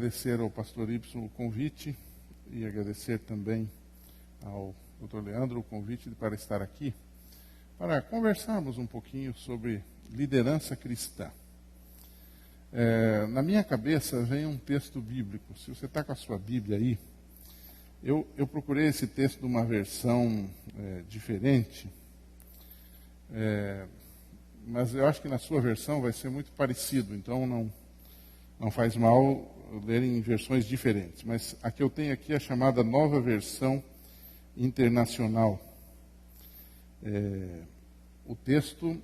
agradecer ao pastor Ibson o convite e agradecer também ao Dr. Leandro o convite para estar aqui, para conversarmos um pouquinho sobre liderança cristã. Na minha cabeça vem um texto bíblico. Se você está com a sua Bíblia aí, eu procurei esse texto de uma versão diferente, mas eu acho que na sua versão vai ser muito parecido, então não faz mal ler em versões diferentes. Mas a que eu tenho aqui é a chamada Nova Versão Internacional. O texto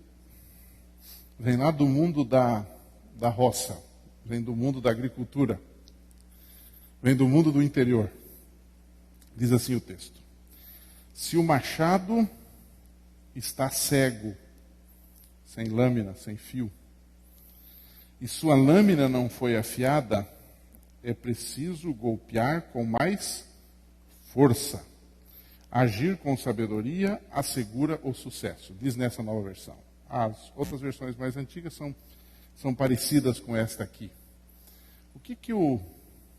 vem lá do mundo da roça, vem do mundo da agricultura, vem do mundo do interior. Diz assim o texto: se o machado está cego, sem lâmina, sem fio, e sua lâmina não foi afiada, é preciso golpear com mais força. Agir com sabedoria assegura o sucesso. Diz nessa nova versão. As outras versões mais antigas são parecidas com esta aqui. O que o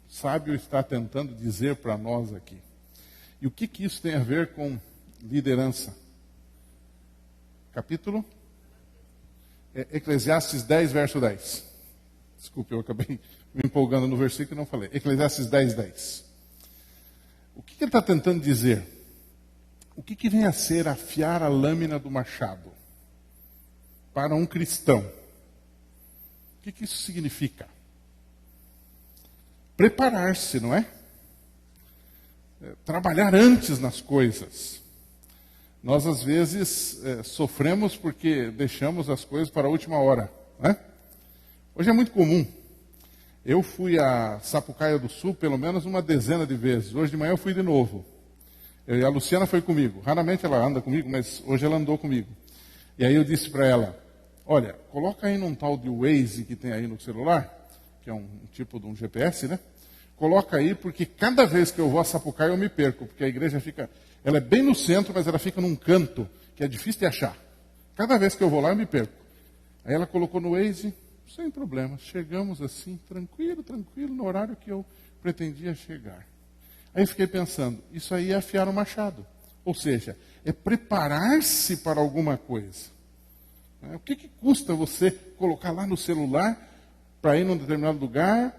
sábio está tentando dizer para nós aqui? E o que isso tem a ver com liderança? Capítulo? Eclesiastes 10, verso 10. Desculpe, eu acabei me empolgando no versículo e não falei. Eclesiastes 10, 10. O que ele está tentando dizer? O que vem a ser afiar a lâmina do machado para um cristão? O que isso significa? Preparar-se, não é? Trabalhar antes nas coisas. Nós, às vezes, sofremos porque deixamos as coisas para a última hora, não é? Hoje é muito comum. Eu fui a Sapucaia do Sul pelo menos uma dezena de vezes. Hoje de manhã eu fui de novo. E a Luciana foi comigo. Raramente ela anda comigo, mas hoje ela andou comigo. E aí eu disse para ela: olha, coloca aí num tal de Waze que tem aí no celular, que é um tipo de um GPS, né? Coloca aí, porque cada vez que eu vou a Sapucaia eu me perco, porque a igreja fica... Ela é bem no centro, mas ela fica num canto que é difícil de achar. Cada vez que eu vou lá eu me perco. Aí ela colocou no Waze, sem problema. Chegamos assim, tranquilo, no horário que eu pretendia chegar. Aí fiquei pensando, isso aí é afiar o machado. Ou seja, é preparar-se para alguma coisa. O que custa você colocar lá no celular para ir num determinado lugar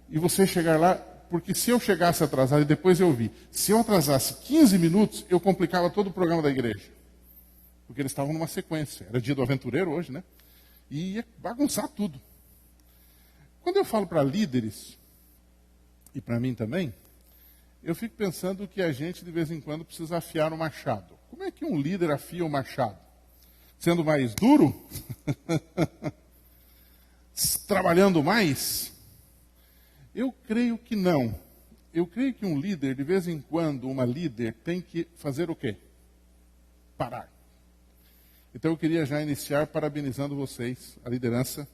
e você chegar lá? Porque se eu chegasse atrasado, e depois eu vi, se eu atrasasse 15 minutos, eu complicava todo o programa da igreja. Porque eles estavam numa sequência. Era dia do aventureiro hoje, né? E ia bagunçar tudo. Quando eu falo para líderes, e para mim também, eu fico pensando que a gente, de vez em quando, precisa afiar o machado. Como é que um líder afia o machado? Sendo mais duro? Trabalhando mais? Eu creio que não. Eu creio que um líder, de vez em quando, uma líder, tem que fazer o quê? Parar. Então eu queria já iniciar parabenizando vocês, a liderança,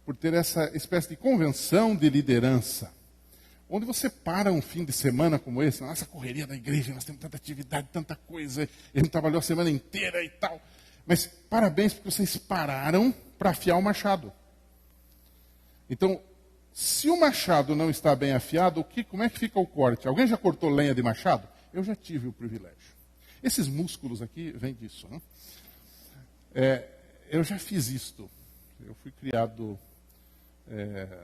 por ter essa espécie de convenção de liderança. Onde você para um fim de semana como esse, nossa correria da igreja, nós temos tanta atividade, tanta coisa, a gente trabalhou a semana inteira e tal. Mas parabéns porque vocês pararam para afiar o machado. Então, se o machado não está bem afiado, como é que fica o corte? Alguém já cortou lenha de machado? Eu já tive o privilégio. Esses músculos aqui vêm disso, né? Eu já fiz isto. Eu fui criado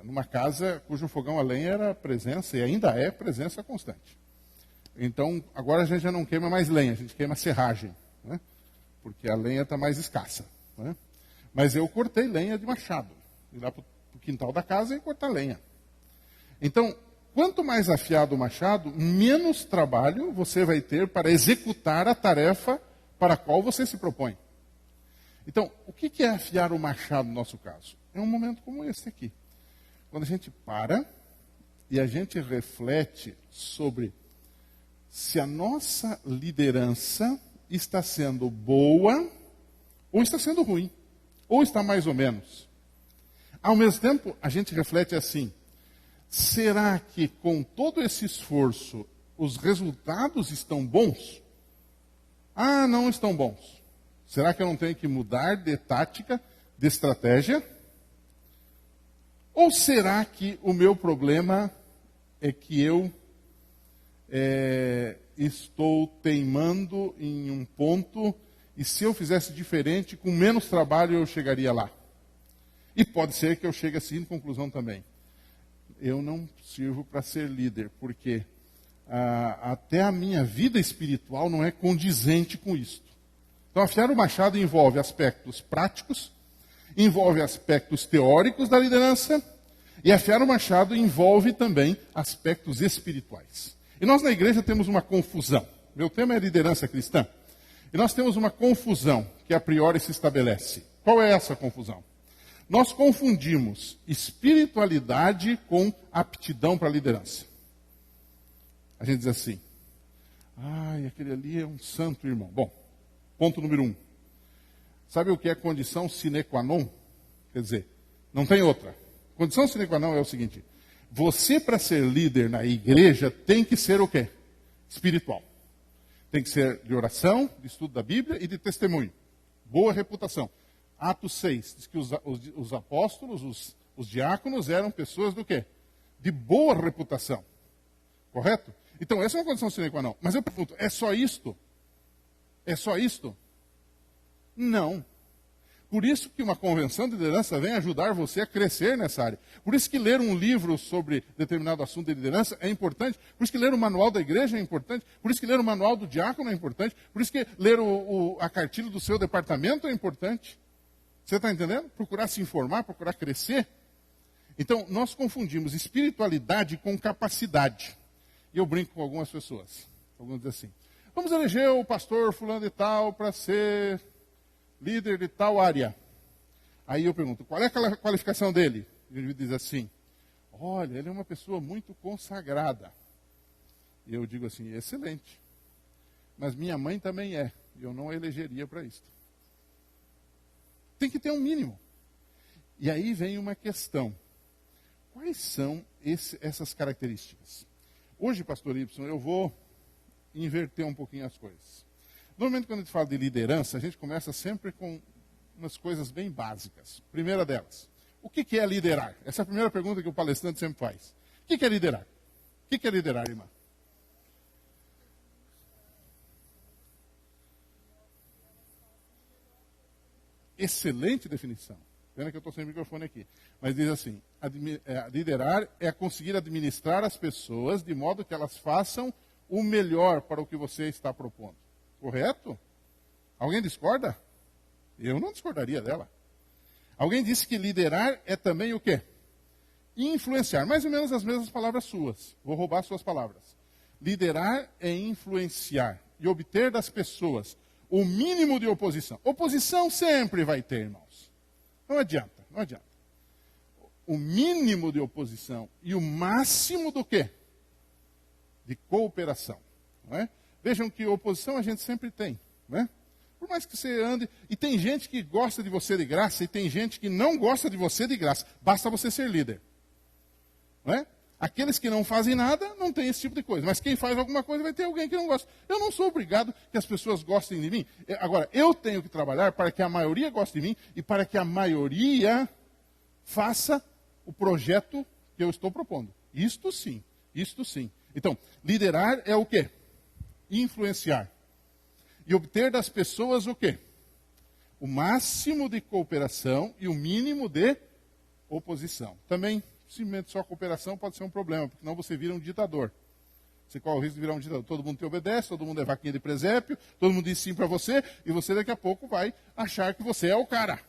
numa casa cujo fogão a lenha era presença, e ainda é presença constante. Então, agora a gente já não queima mais lenha, a gente queima serragem, né? Porque a lenha está mais escassa, né? Mas eu cortei lenha de machado. Ir lá para o quintal da casa e cortar lenha. Então, quanto mais afiado o machado, menos trabalho você vai ter para executar a tarefa para a qual você se propõe. Então, o que é afiar o machado no nosso caso? É um momento como esse aqui. Quando a gente para e a gente reflete sobre se a nossa liderança está sendo boa ou está sendo ruim, ou está mais ou menos. Ao mesmo tempo, a gente reflete assim: será que com todo esse esforço os resultados estão bons? Ah, não estão bons. Será que eu não tenho que mudar de tática, de estratégia? Ou será que o meu problema é que eu estou teimando em um ponto, e se eu fizesse diferente, com menos trabalho eu chegaria lá. E pode ser que eu chegue à seguinte conclusão também. Eu não sirvo para ser líder, porque até a minha vida espiritual não é condizente com isto. Então, afiar o machado envolve aspectos práticos, envolve aspectos teóricos da liderança, e afiar o machado envolve também aspectos espirituais. E nós na igreja temos uma confusão. Meu tema é liderança cristã. E nós temos uma confusão que a priori se estabelece. Qual é essa confusão? Nós confundimos espiritualidade com aptidão para a liderança. A gente diz assim, aquele ali é um santo irmão. Bom, ponto número 1. Sabe o que é condição sine qua non? Quer dizer, não tem outra. Condição sine qua non é o seguinte, você para ser líder na igreja tem que ser o quê? Espiritual. Tem que ser de oração, de estudo da Bíblia e de testemunho. Boa reputação. Atos 6 diz que os apóstolos, os diáconos eram pessoas do quê? De boa reputação. Correto? Então essa é uma condição sine qua non. Mas eu pergunto, é só isto? É só isto? Não. Por isso que uma convenção de liderança vem ajudar você a crescer nessa área. Por isso que ler um livro sobre determinado assunto de liderança é importante. Por isso que ler o manual da igreja é importante. Por isso que ler o manual do diácono é importante. Por isso que ler a cartilha do seu departamento é importante. Você está entendendo? Procurar se informar, procurar crescer. Então, nós confundimos espiritualidade com capacidade. E eu brinco com algumas pessoas. Alguns dizem assim, vamos eleger o pastor fulano de tal para ser líder de tal área. Aí eu pergunto, qual é a qualificação dele? Ele diz assim, olha, ele é uma pessoa muito consagrada. E eu digo assim, excelente. Mas minha mãe também é. Eu não a elegeria para isso. Tem que ter um mínimo. E aí vem uma questão. Quais são essas características? Hoje, pastor Y, eu vou inverter um pouquinho as coisas. Normalmente, quando a gente fala de liderança, a gente começa sempre com umas coisas bem básicas. Primeira delas, o que é liderar? Essa é a primeira pergunta que o palestrante sempre faz. O que é liderar? O que é liderar, irmã? Excelente definição. Pena que eu estou sem microfone aqui. Mas diz assim, liderar é conseguir administrar as pessoas de modo que elas façam o melhor para o que você está propondo. Correto? Alguém discorda? Eu não discordaria dela. Alguém disse que liderar é também o quê? Influenciar. Mais ou menos as mesmas palavras suas. Vou roubar suas palavras. Liderar é influenciar e obter das pessoas o mínimo de oposição. Oposição sempre vai ter, irmãos. Não adianta, não adianta. O mínimo de oposição e o máximo do quê? De cooperação. Não é? Vejam que oposição a gente sempre tem, não é? Por mais que você ande... E tem gente que gosta de você de graça e tem gente que não gosta de você de graça. Basta você ser líder. Não é? Aqueles que não fazem nada não tem esse tipo de coisa. Mas quem faz alguma coisa vai ter alguém que não gosta. Eu não sou obrigado que as pessoas gostem de mim. Agora, eu tenho que trabalhar para que a maioria goste de mim e para que a maioria faça o projeto que eu estou propondo. Isto sim, isto sim. Então, liderar é o quê? Influenciar. E obter das pessoas o quê? O máximo de cooperação e o mínimo de oposição. Também, simplesmente só cooperação pode ser um problema, porque senão você vira um ditador. Você corre o risco de virar um ditador. Todo mundo te obedece, todo mundo é vaquinha de presépio, todo mundo diz sim para você, e você daqui a pouco vai achar que você é o cara.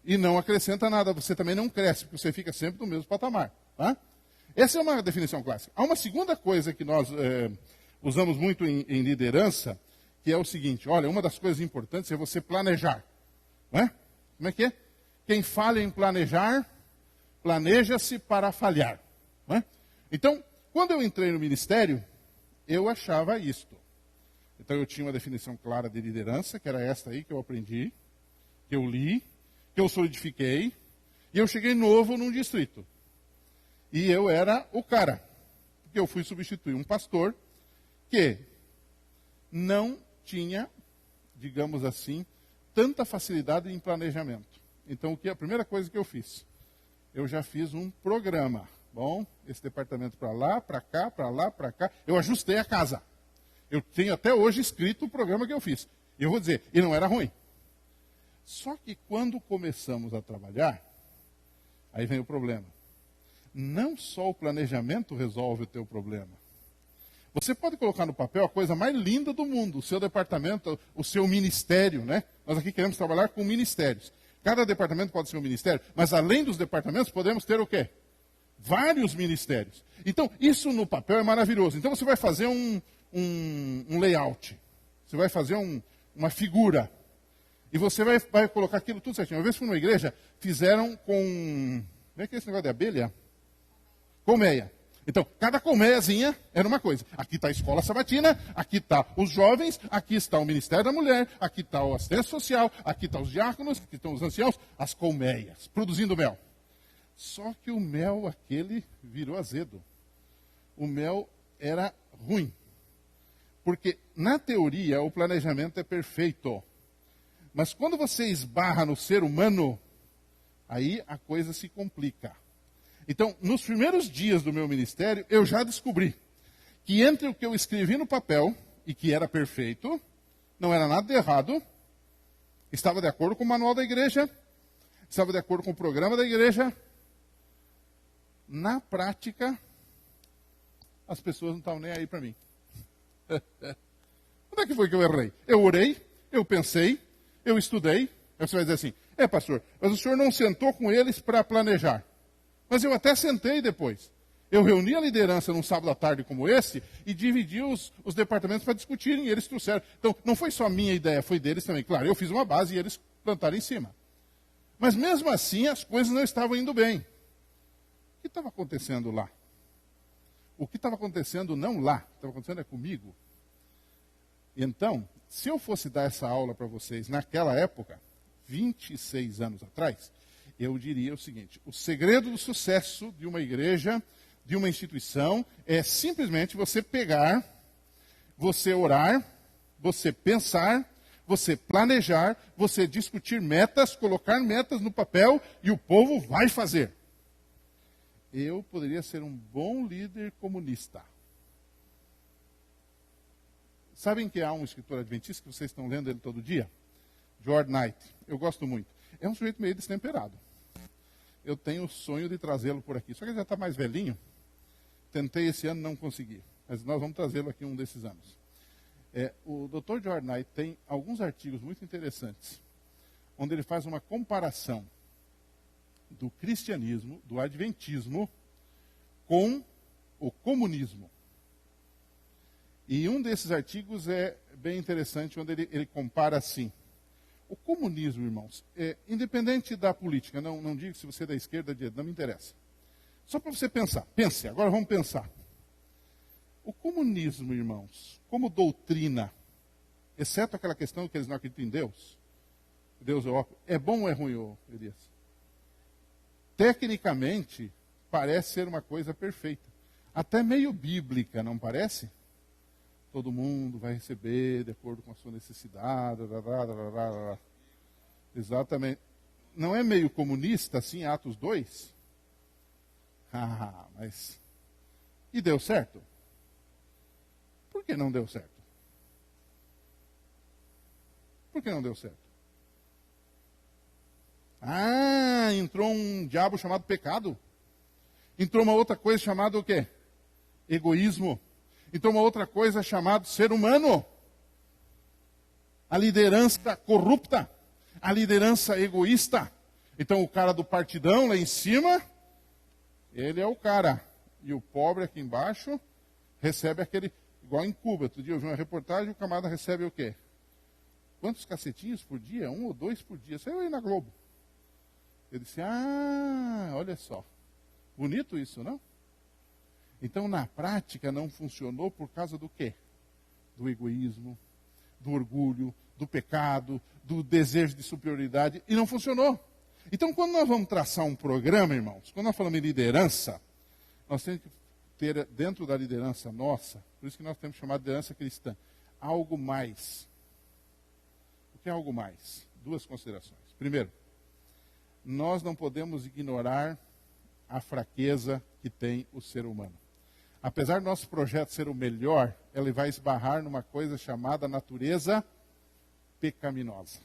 E não acrescenta nada, você também não cresce, porque você fica sempre no mesmo patamar. Tá? Essa é uma definição clássica. Há uma segunda coisa que nós usamos muito em liderança, que é o seguinte, olha, uma das coisas importantes é você planejar. Não é? Como é que é? Quem falha em planejar, planeja-se para falhar. Não é? Então, quando eu entrei no ministério, eu achava isto. Então eu tinha uma definição clara de liderança, que era esta aí que eu aprendi, que eu li, que eu solidifiquei, e eu cheguei novo num distrito. E eu era o cara, porque eu fui substituir um pastor que não tinha, digamos assim, tanta facilidade em planejamento. Então, a primeira coisa que eu fiz? Eu já fiz um programa. bom, esse departamento para lá, para cá, para lá, para cá. Eu ajustei a casa. Eu tenho até hoje escrito o programa que eu fiz. E eu vou dizer, e não era ruim. Só que quando começamos a trabalhar, aí vem o problema. Não só o planejamento resolve o teu problema. Você pode colocar no papel a coisa mais linda do mundo, o seu departamento, o seu ministério, né? Nós aqui queremos trabalhar com ministérios. Cada departamento pode ser um ministério, mas além dos departamentos podemos ter o quê? Vários ministérios. Então, isso no papel é maravilhoso. Então, você vai fazer um layout. Você vai fazer uma figura. E você vai colocar aquilo tudo certinho. Uma vez fui numa igreja, fizeram com... Como é que é esse negócio de abelha? Colmeia. Então, cada colmeiazinha era uma coisa. Aqui está a escola sabatina, aqui está os jovens, aqui está o Ministério da Mulher, aqui está o assistência social, aqui está os diáconos, aqui estão os anciãos, as colmeias, produzindo mel. Só que o mel aquele virou azedo. O mel era ruim. Porque, na teoria, o planejamento é perfeito. Mas quando você esbarra no ser humano, aí a coisa se complica. Então, nos primeiros dias do meu ministério, eu já descobri que entre o que eu escrevi no papel, e que era perfeito, não era nada de errado, estava de acordo com o manual da igreja, estava de acordo com o programa da igreja. Na prática, as pessoas não estavam nem aí para mim. Onde é que foi que eu errei? Eu orei, eu pensei, eu estudei. Aí você vai dizer assim, pastor, mas o senhor não sentou com eles para planejar. Mas eu até sentei depois. Eu reuni a liderança num sábado à tarde como esse e dividi os departamentos para discutirem e eles trouxeram. Então, não foi só minha ideia, foi deles também. Claro, eu fiz uma base e eles plantaram em cima. Mas mesmo assim, as coisas não estavam indo bem. O que estava acontecendo lá? O que estava acontecendo não lá, o que estava acontecendo é comigo. Então, se eu fosse dar essa aula para vocês naquela época, 26 anos atrás, eu diria o seguinte: o segredo do sucesso de uma igreja, de uma instituição, é simplesmente você pegar, você orar, você pensar, você planejar, você discutir metas, colocar metas no papel e o povo vai fazer. Eu poderia ser um bom líder comunista. Sabem que há um escritor adventista que vocês estão lendo ele todo dia? George Knight. Eu gosto muito. É um sujeito meio destemperado. Eu tenho o sonho de trazê-lo por aqui. Só que ele já está mais velhinho. Tentei esse ano, não consegui. Mas nós vamos trazê-lo aqui um desses anos. O Dr. George Knight tem alguns artigos muito interessantes, onde ele faz uma comparação do cristianismo, do adventismo, com o comunismo. E um desses artigos é bem interessante, onde ele compara assim. O comunismo, irmãos, independente da política, não digo se você é da esquerda ou da direita, não me interessa. Só para você pensar. Pense, agora vamos pensar. O comunismo, irmãos, como doutrina, exceto aquela questão que eles não acreditam em Deus, Deus é óbvio, é bom ou é ruim, Elias? Tecnicamente, parece ser uma coisa perfeita. Até meio bíblica, não parece? Todo mundo vai receber de acordo com a sua necessidade. Exatamente. Não é meio comunista assim, Atos 2? Mas... E deu certo? Por que não deu certo? Por que não deu certo? Entrou um diabo chamado pecado. Entrou uma outra coisa chamada o quê? Egoísmo. Entrou uma outra coisa chamada ser humano. A liderança corrupta. A liderança egoísta. Então o cara do partidão lá em cima, ele é o cara. E o pobre aqui embaixo recebe aquele... Igual em Cuba, outro dia eu vi uma reportagem, o camarada recebe o quê? Quantos cacetinhos por dia? 1 ou 2 por dia. Saiu aí na Globo. Eu disse, olha só. Bonito isso, não? Então, na prática, não funcionou por causa do quê? Do egoísmo, do orgulho, do pecado, do desejo de superioridade. E não funcionou. Então, quando nós vamos traçar um programa, irmãos, quando nós falamos em liderança, nós temos que ter dentro da liderança nossa, por isso que nós temos chamado de liderança cristã, algo mais. O que é algo mais? 2 considerações. Primeiro, nós não podemos ignorar a fraqueza que tem o ser humano. Apesar do nosso projeto ser o melhor, ele vai esbarrar numa coisa chamada natureza pecaminosa.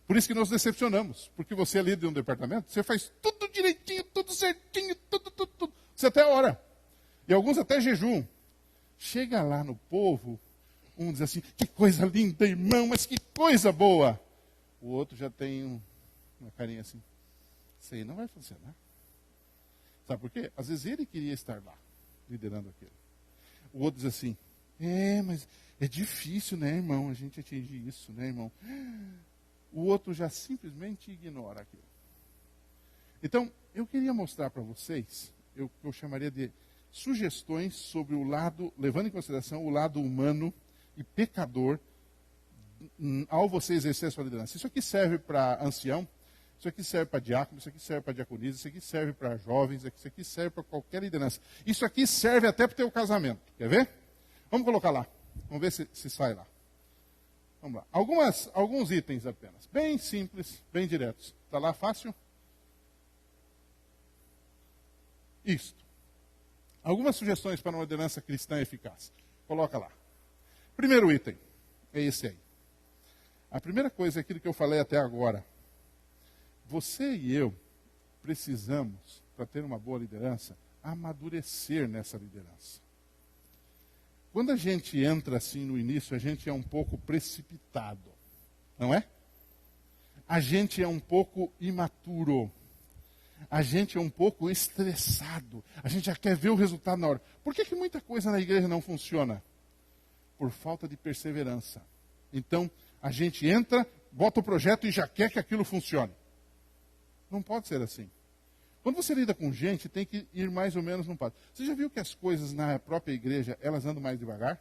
Por isso que nos decepcionamos, porque você é líder de um departamento, você faz tudo direitinho, tudo certinho, tudo. Você até ora. E alguns até jejuam. Chega lá no povo, um diz assim, que coisa linda, irmão, mas que coisa boa. O outro já tem uma carinha assim, isso aí não vai funcionar. Sabe por quê? Às vezes ele queria estar lá, liderando aquilo. O outro diz assim, mas é difícil, né, irmão, a gente atingir isso, né, irmão? O outro já simplesmente ignora aquilo. Então, eu queria mostrar para vocês, eu chamaria de sugestões sobre o lado, levando em consideração o lado humano e pecador ao você exercer a sua liderança. Isso aqui serve para ancião, isso aqui serve para diácono, isso aqui serve para diaconisa, isso aqui serve para jovens, isso aqui serve para qualquer liderança. Isso aqui serve até para o teu casamento. Quer ver? Vamos colocar lá. Vamos ver se sai lá. Vamos lá. Alguns itens apenas. Bem simples, bem diretos. Está lá fácil? Isto. Algumas sugestões para uma liderança cristã eficaz. Coloca lá. Primeiro item. É esse aí. A primeira coisa é aquilo que eu falei até agora. Você e eu precisamos, para ter uma boa liderança, amadurecer nessa liderança. Quando a gente entra assim no início, a gente é um pouco precipitado, não é? A gente é um pouco imaturo. A gente é um pouco estressado. A gente já quer ver o resultado na hora. Por que muita coisa na igreja não funciona? Por falta de perseverança. Então, a gente entra, bota o projeto e já quer que aquilo funcione. Não pode ser assim. Quando você lida com gente, tem que ir mais ou menos num passo. Você já viu que as coisas na própria igreja, elas andam mais devagar?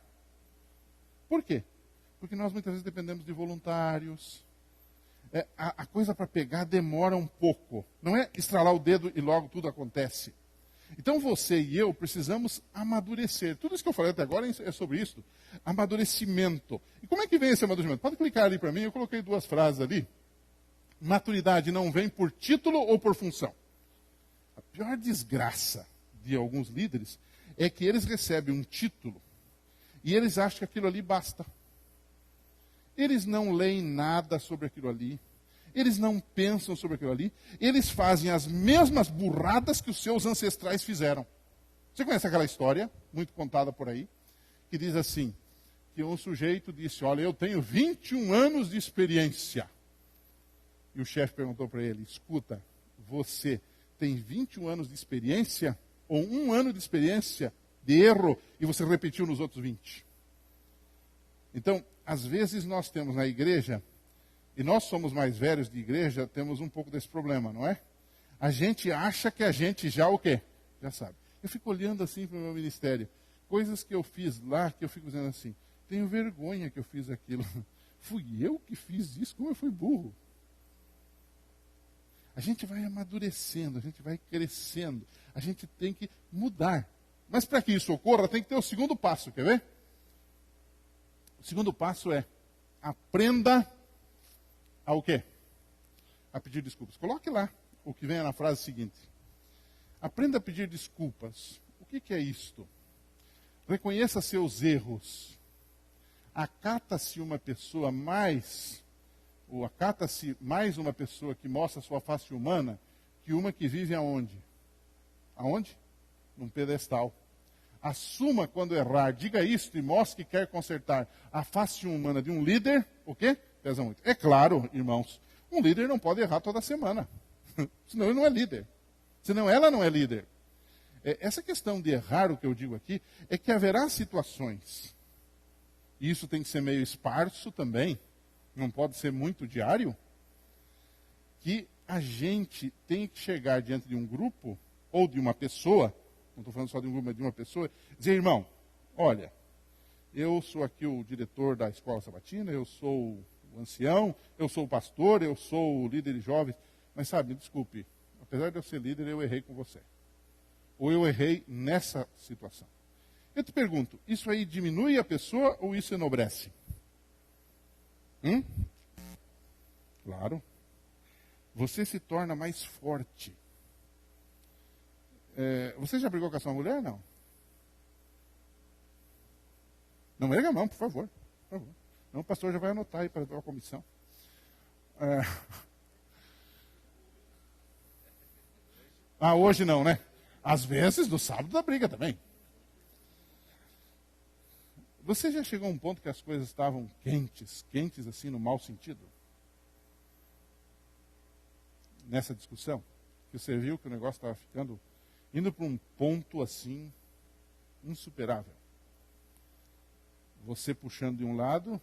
Por quê? Porque nós muitas vezes dependemos de voluntários. A coisa para pegar demora um pouco. Não é estralar o dedo e logo tudo acontece. Então você e eu precisamos amadurecer. Tudo isso que eu falei até agora é sobre isso. Amadurecimento. E como é que vem esse amadurecimento? Pode clicar ali para mim, eu coloquei 2 frases ali. Maturidade não vem por título ou por função. A pior desgraça de alguns líderes é que eles recebem um título e eles acham que aquilo ali basta. Eles não leem nada sobre aquilo ali. Eles não pensam sobre aquilo ali. Eles fazem as mesmas burradas que os seus ancestrais fizeram. Você conhece aquela história, muito contada por aí, que diz assim, que um sujeito disse, olha, eu tenho 21 anos de experiência. E o chefe perguntou para ele, escuta, você tem 21 anos de experiência ou 1 ano de experiência de erro e você repetiu nos outros 20? Então, às vezes nós temos na igreja, e nós somos mais velhos de igreja, temos um pouco desse problema, não é? A gente acha que a gente já o quê? Já sabe. Eu fico olhando assim para o meu ministério, coisas que eu fiz lá, que eu fico dizendo assim, tenho vergonha que eu fiz aquilo. Fui eu que fiz isso, como eu fui burro. A gente vai amadurecendo, a gente vai crescendo, a gente tem que mudar. Mas para que isso ocorra, tem que ter o segundo passo, quer ver? O segundo passo é, aprenda ao quê? A pedir desculpas. Coloque lá o que vem na frase seguinte. Aprenda a pedir desculpas. O que é isto? Reconheça seus erros. Acata-se uma pessoa mais... ou acata-se mais uma pessoa que mostra a sua face humana que uma que vive aonde? Aonde? Num pedestal. Assuma quando errar, diga isto e mostre que quer consertar. A face humana de um líder, o quê? Pesa muito. É claro, irmãos, um líder não pode errar toda semana. Senão ele não é líder. Senão ela não é líder. Essa questão de errar, o que eu digo aqui, é que haverá situações, e isso tem que ser meio esparso também, não pode ser muito diário, que a gente tem que chegar diante de um grupo, ou de uma pessoa, não estou falando só de um grupo, mas de uma pessoa, dizer, irmão, olha, eu sou aqui o diretor da escola sabatina, eu sou o ancião, eu sou o pastor, eu sou o líder de jovens, mas sabe, me desculpe, apesar de eu ser líder, eu errei com você. Ou eu errei nessa situação. Eu te pergunto, isso aí diminui a pessoa ou isso enobrece? Claro. Você se torna mais forte. Você já brigou com a sua mulher? Não. Não erga a mão, por favor. Por favor. Não, o pastor já vai anotar aí para a comissão. Hoje não, né? Às vezes, no sábado da briga também. Você já chegou a um ponto que as coisas estavam quentes assim, no mau sentido? Nessa discussão? Que você viu que o negócio estava indo para um ponto assim, insuperável. Você puxando de um lado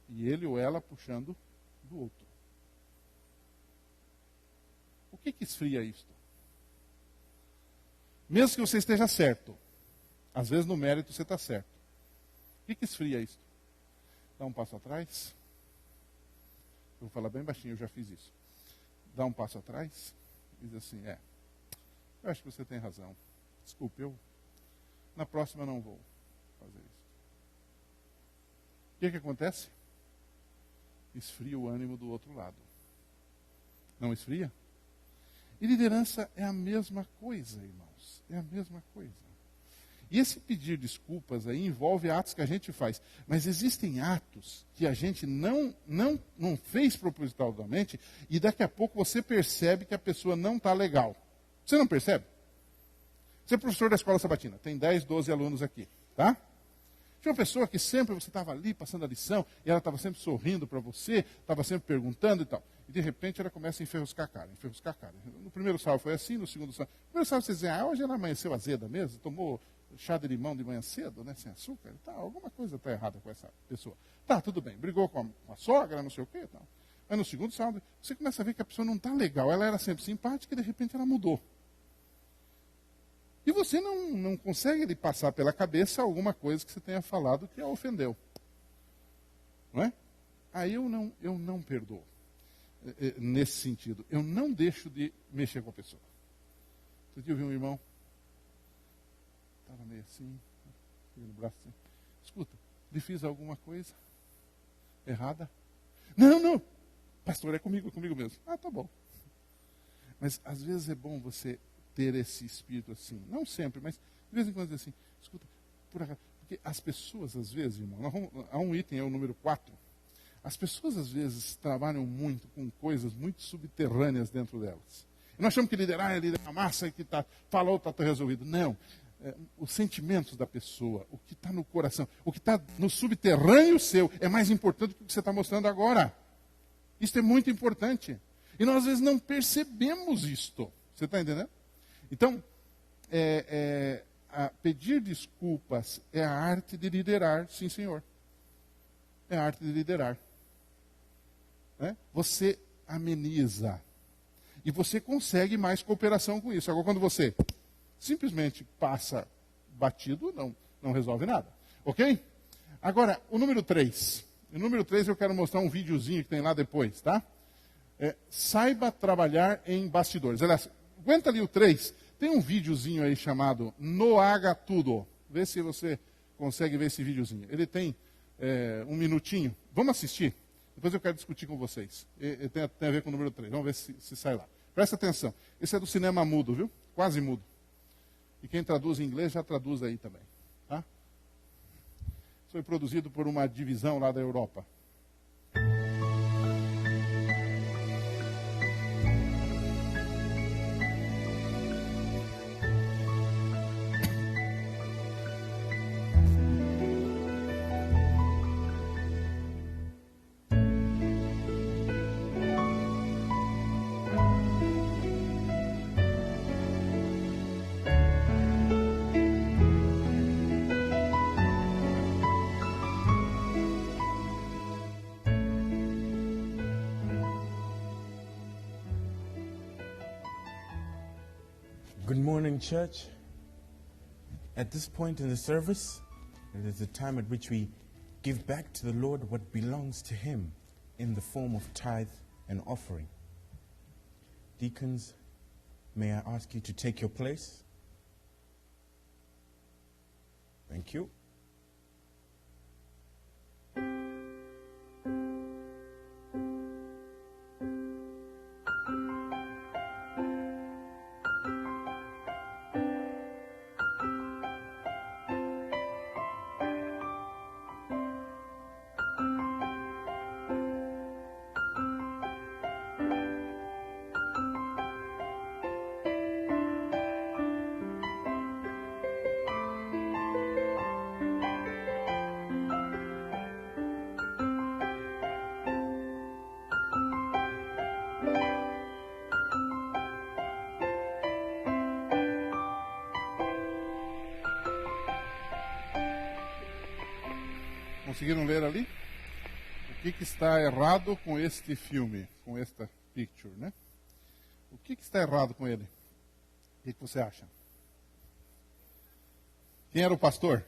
e ele ou ela puxando do outro. O que esfria isto? Mesmo que você esteja certo, às vezes no mérito você está certo. O que esfria isto? Dá um passo atrás. Eu vou falar bem baixinho, eu já fiz isso. Dá um passo atrás e diz assim, eu acho que você tem razão. Desculpe, na próxima eu não vou fazer isso. O que acontece? Esfria o ânimo do outro lado. Não esfria? E liderança é a mesma coisa, irmãos. É a mesma coisa. E esse pedir desculpas aí envolve atos que a gente faz. Mas existem atos que a gente não fez propositalmente e daqui a pouco você percebe que a pessoa não está legal. Você não percebe? Você é professor da escola sabatina, tem 10, 12 alunos aqui, tá? Tinha uma pessoa que sempre você estava ali passando a lição e ela estava sempre sorrindo para você, estava sempre perguntando e tal. E de repente ela começa a enferruscar a cara. No primeiro sábado foi assim, no segundo sábado. No primeiro sábado você dizia, hoje ela amanheceu azeda mesmo, tomou chá de limão de manhã cedo, né, sem açúcar e tal. Alguma coisa está errada com essa pessoa. Tá, tudo bem, brigou com a sogra, não sei o quê e tal. Mas no segundo sábado você começa a ver que a pessoa não está legal. Ela era sempre simpática e de repente ela mudou. E você não consegue lhe passar pela cabeça alguma coisa que você tenha falado que a ofendeu. Não é? Aí eu não perdoo. Nesse sentido. Eu não deixo de mexer com a pessoa. Outro dia eu vi um irmão, estava meio assim, no braço assim. Escuta, lhe fiz alguma coisa errada? Não. Pastor, é comigo mesmo. Tá bom. Mas às vezes é bom você ter esse espírito assim. Não sempre, mas de vez em quando dizer assim, escuta, por acaso, porque as pessoas às vezes, irmão, há um item, é o número 4, as pessoas às vezes trabalham muito com coisas muito subterrâneas dentro delas. E nós achamos que liderar é liderar a massa e que falou, está resolvido. Não. Os sentimentos da pessoa, o que está no coração, o que está no subterrâneo seu, é mais importante do que você está mostrando agora. Isso é muito importante. E nós às vezes não percebemos isto. Você está entendendo? Então, pedir desculpas é a arte de liderar, sim, senhor. É a arte de liderar. Né? Você ameniza. E você consegue mais cooperação com isso. Agora, quando você simplesmente passa batido, não resolve nada. Ok? Agora, o número 3. O número 3 eu quero mostrar um videozinho que tem lá depois, tá? Saiba trabalhar em bastidores. Aliás, aguenta ali o 3. Tem um videozinho aí chamado No Haga Tudo. Vê se você consegue ver esse videozinho. Ele tem 1 minutinho. Vamos assistir? Depois eu quero discutir com vocês. Tem a ver com o número 3. Vamos ver se sai lá. Presta atenção. Esse é do cinema mudo, viu? Quase mudo. E quem traduz em inglês já traduz aí também. Tá? Isso foi produzido por uma divisão lá da Europa. Good morning, church. At this point in the service, it is the time at which we give back to the Lord what belongs to Him in the form of tithe and offering. Deacons, may I ask you to take your place? Thank you. Conseguiram ler ali? O que está errado com este filme, com esta picture, né? O que está errado com ele? O que você acha? Quem era o pastor?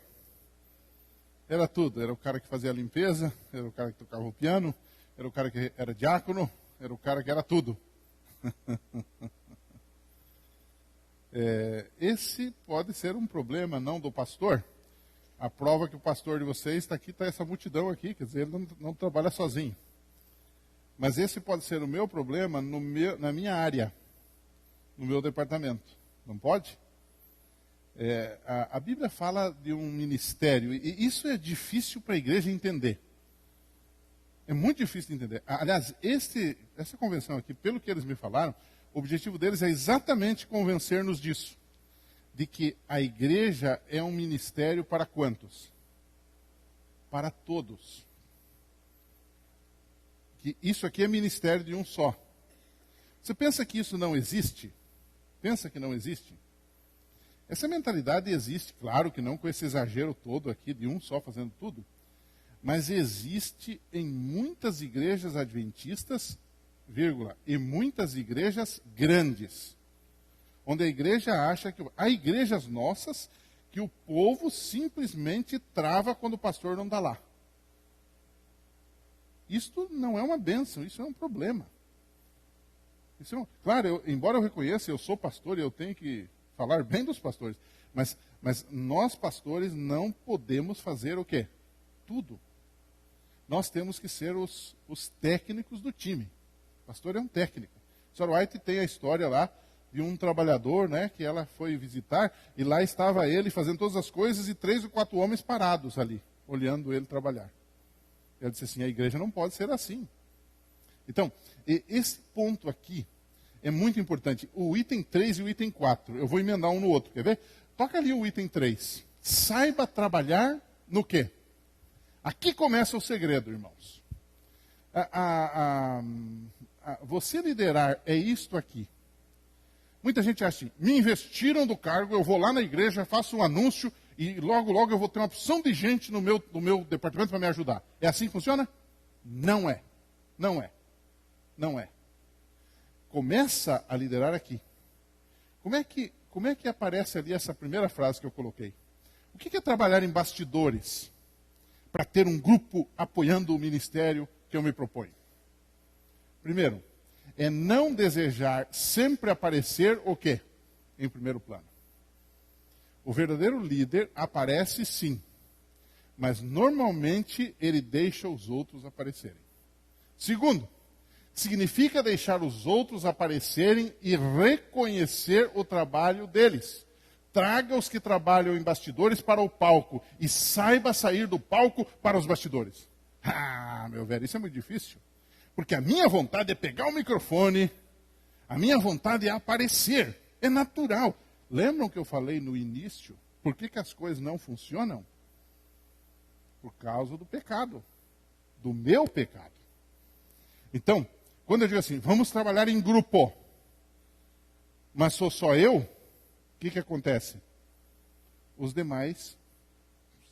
Era tudo. Era o cara que fazia a limpeza, era o cara que tocava o piano, era o cara que era diácono, era o cara que era tudo. Esse pode ser um problema, não do pastor. A prova que o pastor de vocês está aqui, está essa multidão aqui, quer dizer, ele não trabalha sozinho. Mas esse pode ser o meu problema na minha área, no meu departamento. Não pode? A Bíblia fala de um ministério, e isso é difícil para a igreja entender. É muito difícil de entender. Aliás, essa convenção aqui, pelo que eles me falaram, o objetivo deles é exatamente convencer-nos disso. De que a igreja é um ministério para quantos? Para todos. Que isso aqui é ministério de um só. Você pensa que isso não existe? Pensa que não existe? Essa mentalidade existe, claro que não com esse exagero todo aqui de um só fazendo tudo, mas existe em muitas igrejas adventistas, vírgula, e muitas igrejas grandes, onde a igreja acha que... Há igrejas nossas que o povo simplesmente trava quando o pastor não está lá. Isto não é uma bênção, isso é um problema. Claro, embora eu reconheça, eu sou pastor e eu tenho que falar bem dos pastores, mas nós pastores não podemos fazer o quê? Tudo. Nós temos que ser os técnicos do time. O pastor é um técnico. O Sr. White tem a história lá de um trabalhador, né, que ela foi visitar, e lá estava ele fazendo todas as coisas e 3 ou 4 homens parados ali, olhando ele trabalhar. Ela disse assim, a igreja não pode ser assim. Então, esse ponto aqui é muito importante. O item 3 e o item 4, eu vou emendar um no outro, quer ver? Toca ali o item 3. Saiba trabalhar no quê? Aqui começa o segredo, irmãos. Você liderar é isto aqui. Muita gente acha assim, me investiram do cargo, eu vou lá na igreja, faço um anúncio e logo, logo eu vou ter uma opção de gente no meu departamento para me ajudar. É assim que funciona? Não é. Não é. Não é. Começa a liderar aqui. Como é que aparece ali essa primeira frase que eu coloquei? O que é trabalhar em bastidores para ter um grupo apoiando o ministério que eu me proponho? Primeiro, é não desejar sempre aparecer o quê? Em primeiro plano. O verdadeiro líder aparece sim, mas normalmente ele deixa os outros aparecerem. Segundo, significa deixar os outros aparecerem e reconhecer o trabalho deles. Traga os que trabalham em bastidores para o palco e saiba sair do palco para os bastidores. Ah, meu velho, isso é muito difícil. Porque a minha vontade é pegar o microfone, a minha vontade é aparecer, é natural. Lembram que eu falei no início, por que as coisas não funcionam? Por causa do pecado, do meu pecado. Então, quando eu digo assim, vamos trabalhar em grupo, mas sou só eu, o que acontece? Os demais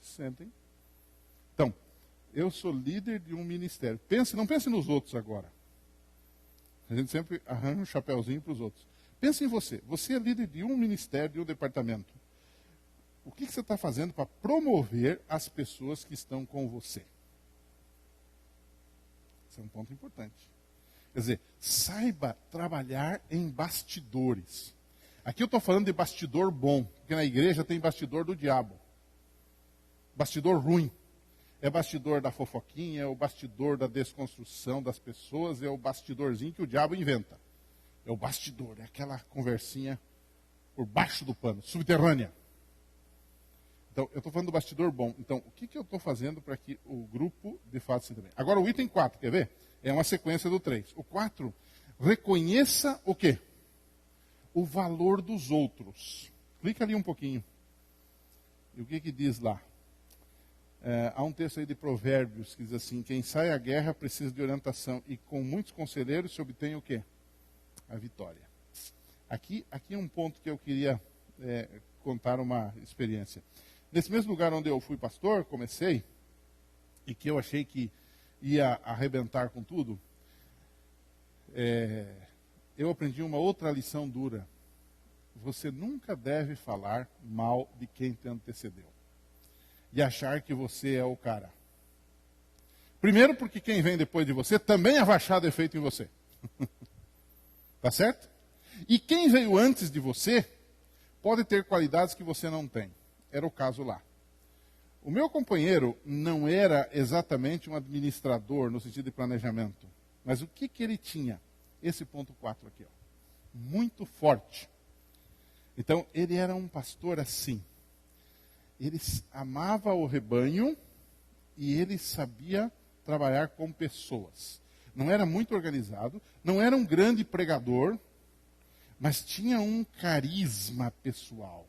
se sentem. Então, eu sou líder de um ministério. Não pense nos outros agora. A gente sempre arranja um chapéuzinho para os outros. Pense em você. Você é líder de um ministério, de um departamento. O que você está fazendo para promover as pessoas que estão com você? Esse é um ponto importante. Quer dizer, saiba trabalhar em bastidores. Aqui eu estou falando de bastidor bom, porque na igreja tem bastidor do diabo. Bastidor ruim. É bastidor da fofoquinha, é o bastidor da desconstrução das pessoas, é o bastidorzinho que o diabo inventa. É o bastidor, é aquela conversinha por baixo do pano, subterrânea. Então, eu estou falando do bastidor bom. Então, o que eu estou fazendo para que o grupo de fato se dê bem? Agora, o item 4, quer ver? É uma sequência do 3. O 4, reconheça o quê? O valor dos outros. Clica ali um pouquinho. E o que diz lá? Há um texto aí de Provérbios que diz assim, quem sai à guerra precisa de orientação e com muitos conselheiros se obtém o quê? A vitória. Aqui é um ponto que eu queria contar uma experiência. Nesse mesmo lugar onde eu fui pastor, comecei, e que eu achei que ia arrebentar com tudo, eu aprendi uma outra lição dura. Você nunca deve falar mal de quem te antecedeu e achar que você é o cara. Primeiro porque quem vem depois de você também vai achar defeito em você. Tá certo? E quem veio antes de você pode ter qualidades que você não tem. Era o caso lá. O meu companheiro não era exatamente um administrador no sentido de planejamento. Mas o que ele tinha? Esse ponto 4 aqui, ó. Muito forte. Então, ele era um pastor assim. Ele amava o rebanho e ele sabia trabalhar com pessoas. Não era muito organizado, não era um grande pregador, mas tinha um carisma pessoal.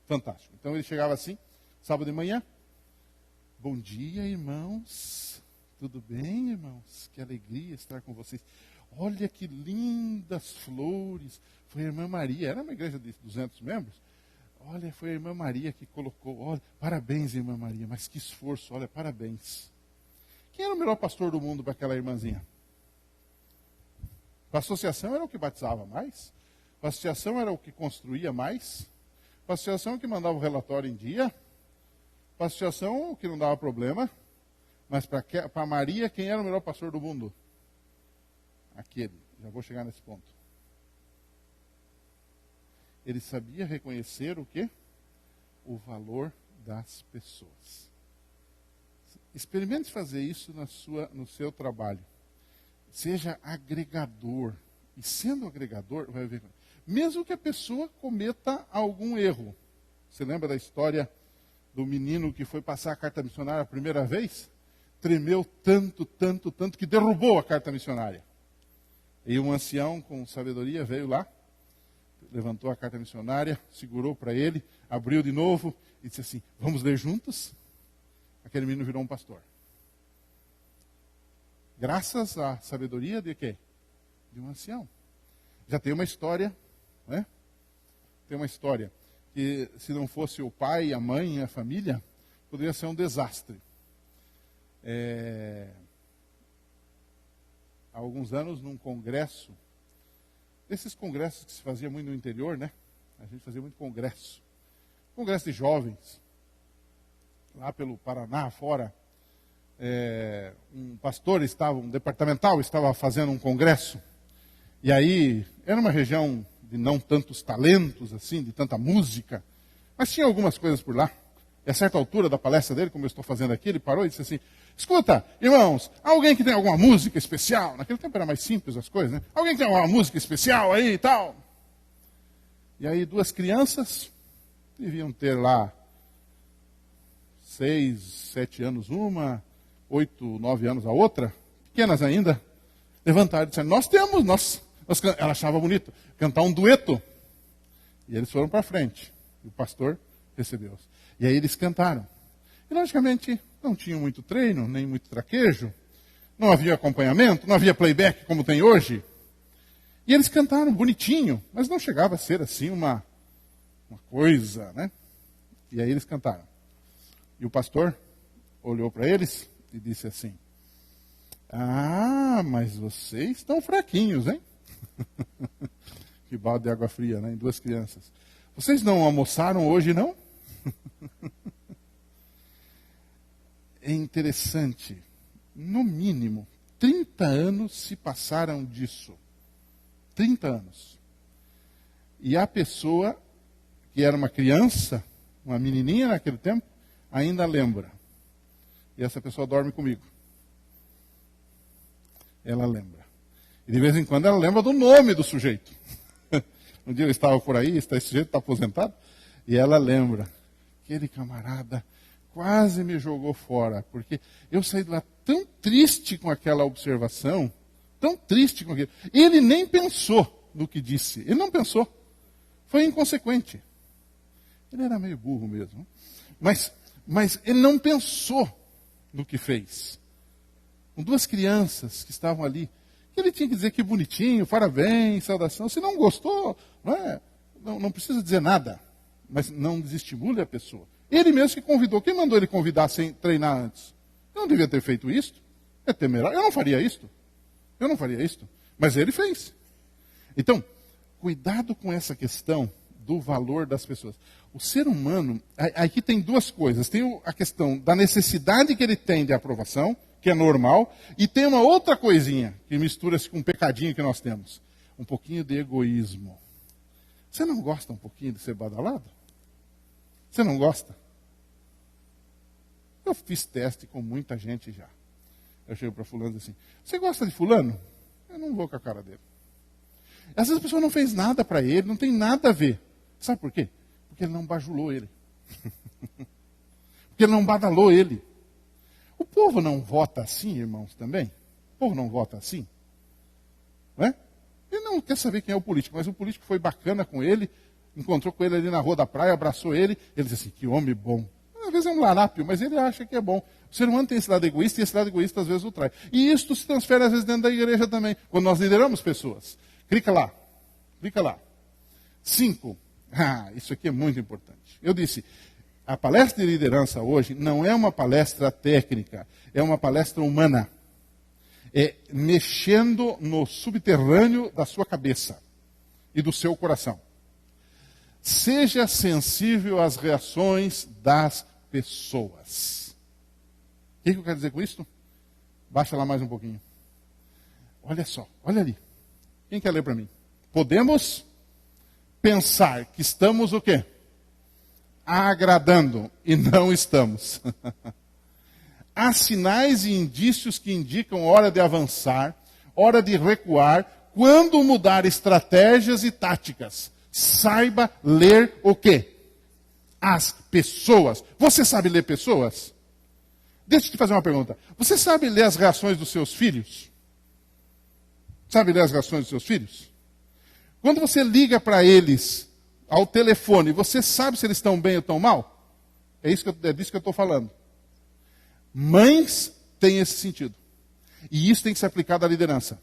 Fantástico. Então, ele chegava assim, sábado de manhã. Bom dia, irmãos. Tudo bem, irmãos? Que alegria estar com vocês. Olha que lindas flores. Foi a irmã Maria. Era uma igreja de 200 membros. Olha, foi a irmã Maria que colocou. Olha, parabéns, irmã Maria. Mas que esforço. Olha, parabéns. Quem era o melhor pastor do mundo para aquela irmãzinha? A associação era o que batizava mais. A associação era o que construía mais. A associação que mandava o relatório em dia. A associação que não dava problema. Mas para Maria, quem era o melhor pastor do mundo? Aquele. Já vou chegar nesse ponto. Ele sabia reconhecer o quê? O valor das pessoas. Experimente fazer isso no seu trabalho. Seja agregador. E sendo agregador, vai ver. Mesmo que a pessoa cometa algum erro. Você lembra da história do menino que foi passar a carta missionária a primeira vez? Tremeu tanto, que derrubou a carta missionária. E um ancião com sabedoria veio lá, levantou a carta missionária, segurou para ele, abriu de novo e disse assim, vamos ler juntos? Aquele menino virou um pastor. Graças à sabedoria de quê? De um ancião. Já tem uma história, né? Tem uma história que se não fosse o pai, a mãe, a família, poderia ser um desastre. Há alguns anos, num congresso, desses congressos que se fazia muito no interior, né? A gente fazia muito congresso de jovens, lá pelo Paraná, fora. Um pastor um departamental estava fazendo um congresso, e aí era uma região de não tantos talentos, assim, de tanta música, mas tinha algumas coisas por lá. E a certa altura da palestra dele, como eu estou fazendo aqui, ele parou e disse assim, escuta, irmãos, alguém que tem alguma música especial? Naquele tempo era mais simples as coisas, né? Alguém que tem alguma música especial aí e tal? E aí 2 crianças, deviam ter lá 6, 7 anos uma, 8, 9 anos a outra, pequenas ainda, levantaram e disseram, nós temos, ela achava bonito, cantar um dueto. E eles foram para frente, e o pastor recebeu-os. E aí eles cantaram. E logicamente não tinham muito treino, nem muito traquejo, não havia acompanhamento, não havia playback como tem hoje. E eles cantaram bonitinho, mas não chegava a ser assim uma coisa, né? E aí eles cantaram. E o pastor olhou para eles e disse assim, mas vocês estão fraquinhos, hein? Que balde de água fria, né? Em 2 crianças. Vocês não almoçaram hoje, não? É interessante. No mínimo, 30 anos se passaram disso. 30 anos. E a pessoa, que era uma criança, uma menininha naquele tempo, ainda lembra. E essa pessoa dorme comigo. Ela lembra. E de vez em quando ela lembra do nome do sujeito. Um dia eu estava por aí, esse sujeito está aposentado, e ela lembra. Aquele camarada quase me jogou fora, porque eu saí de lá tão triste com aquela observação, tão triste com aquilo. Ele nem pensou no que disse, ele não pensou. Foi inconsequente. Ele era meio burro mesmo. Mas ele não pensou no que fez. Com 2 crianças que estavam ali, ele tinha que dizer que bonitinho, parabéns, saudação. Se não gostou, não precisa dizer nada. Mas não desestimule a pessoa. Ele mesmo que convidou. Quem mandou ele convidar sem treinar antes? Eu não devia ter feito isto. É temerário. Eu não faria isto. Eu não faria isto. Mas ele fez. Então, cuidado com essa questão do valor das pessoas. O ser humano, aqui tem duas coisas. Tem a questão da necessidade que ele tem de aprovação, que é normal, e tem uma outra coisinha que mistura-se com um pecadinho que nós temos. Um pouquinho de egoísmo. Você não gosta um pouquinho de ser badalado? Você não gosta? Eu fiz teste com muita gente já. Eu chego para fulano e digo assim, você gosta de fulano? Eu não vou com a cara dele. Às vezes a pessoa não fez nada para ele, não tem nada a ver. Sabe por quê? Porque ele não bajulou ele. Porque ele não badalou ele. O povo não vota assim, irmãos, também? O povo não vota assim? Não é? Ele não quer saber quem é o político, mas o político foi bacana com ele, encontrou com ele ali na rua da praia, abraçou ele, ele disse assim, que homem bom. Às vezes é um larápio, mas ele acha que é bom. O ser humano tem esse lado egoísta e esse lado egoísta às vezes o trai. E isso se transfere às vezes dentro da igreja também, quando nós lideramos pessoas. Clica lá. 5. Isso aqui é muito importante. Eu disse, a palestra de liderança hoje não é uma palestra técnica, é uma palestra humana. É mexendo no subterrâneo da sua cabeça e do seu coração. Seja sensível às reações das pessoas. O que eu quero dizer com isso? Baixa lá mais um pouquinho. Olha só, olha ali. Quem quer ler para mim? Podemos pensar que estamos o quê? Agradando e não estamos. Há sinais e indícios que indicam hora de avançar, hora de recuar, quando mudar estratégias e táticas. Saiba ler o quê? As pessoas. Você sabe ler pessoas? Deixa eu te fazer uma pergunta. Você sabe ler as reações dos seus filhos? Sabe ler as reações dos seus filhos? Quando você liga para eles ao telefone, você sabe se eles estão bem ou estão mal? É disso que eu estou falando. Mães têm esse sentido. E isso tem que ser aplicado à liderança.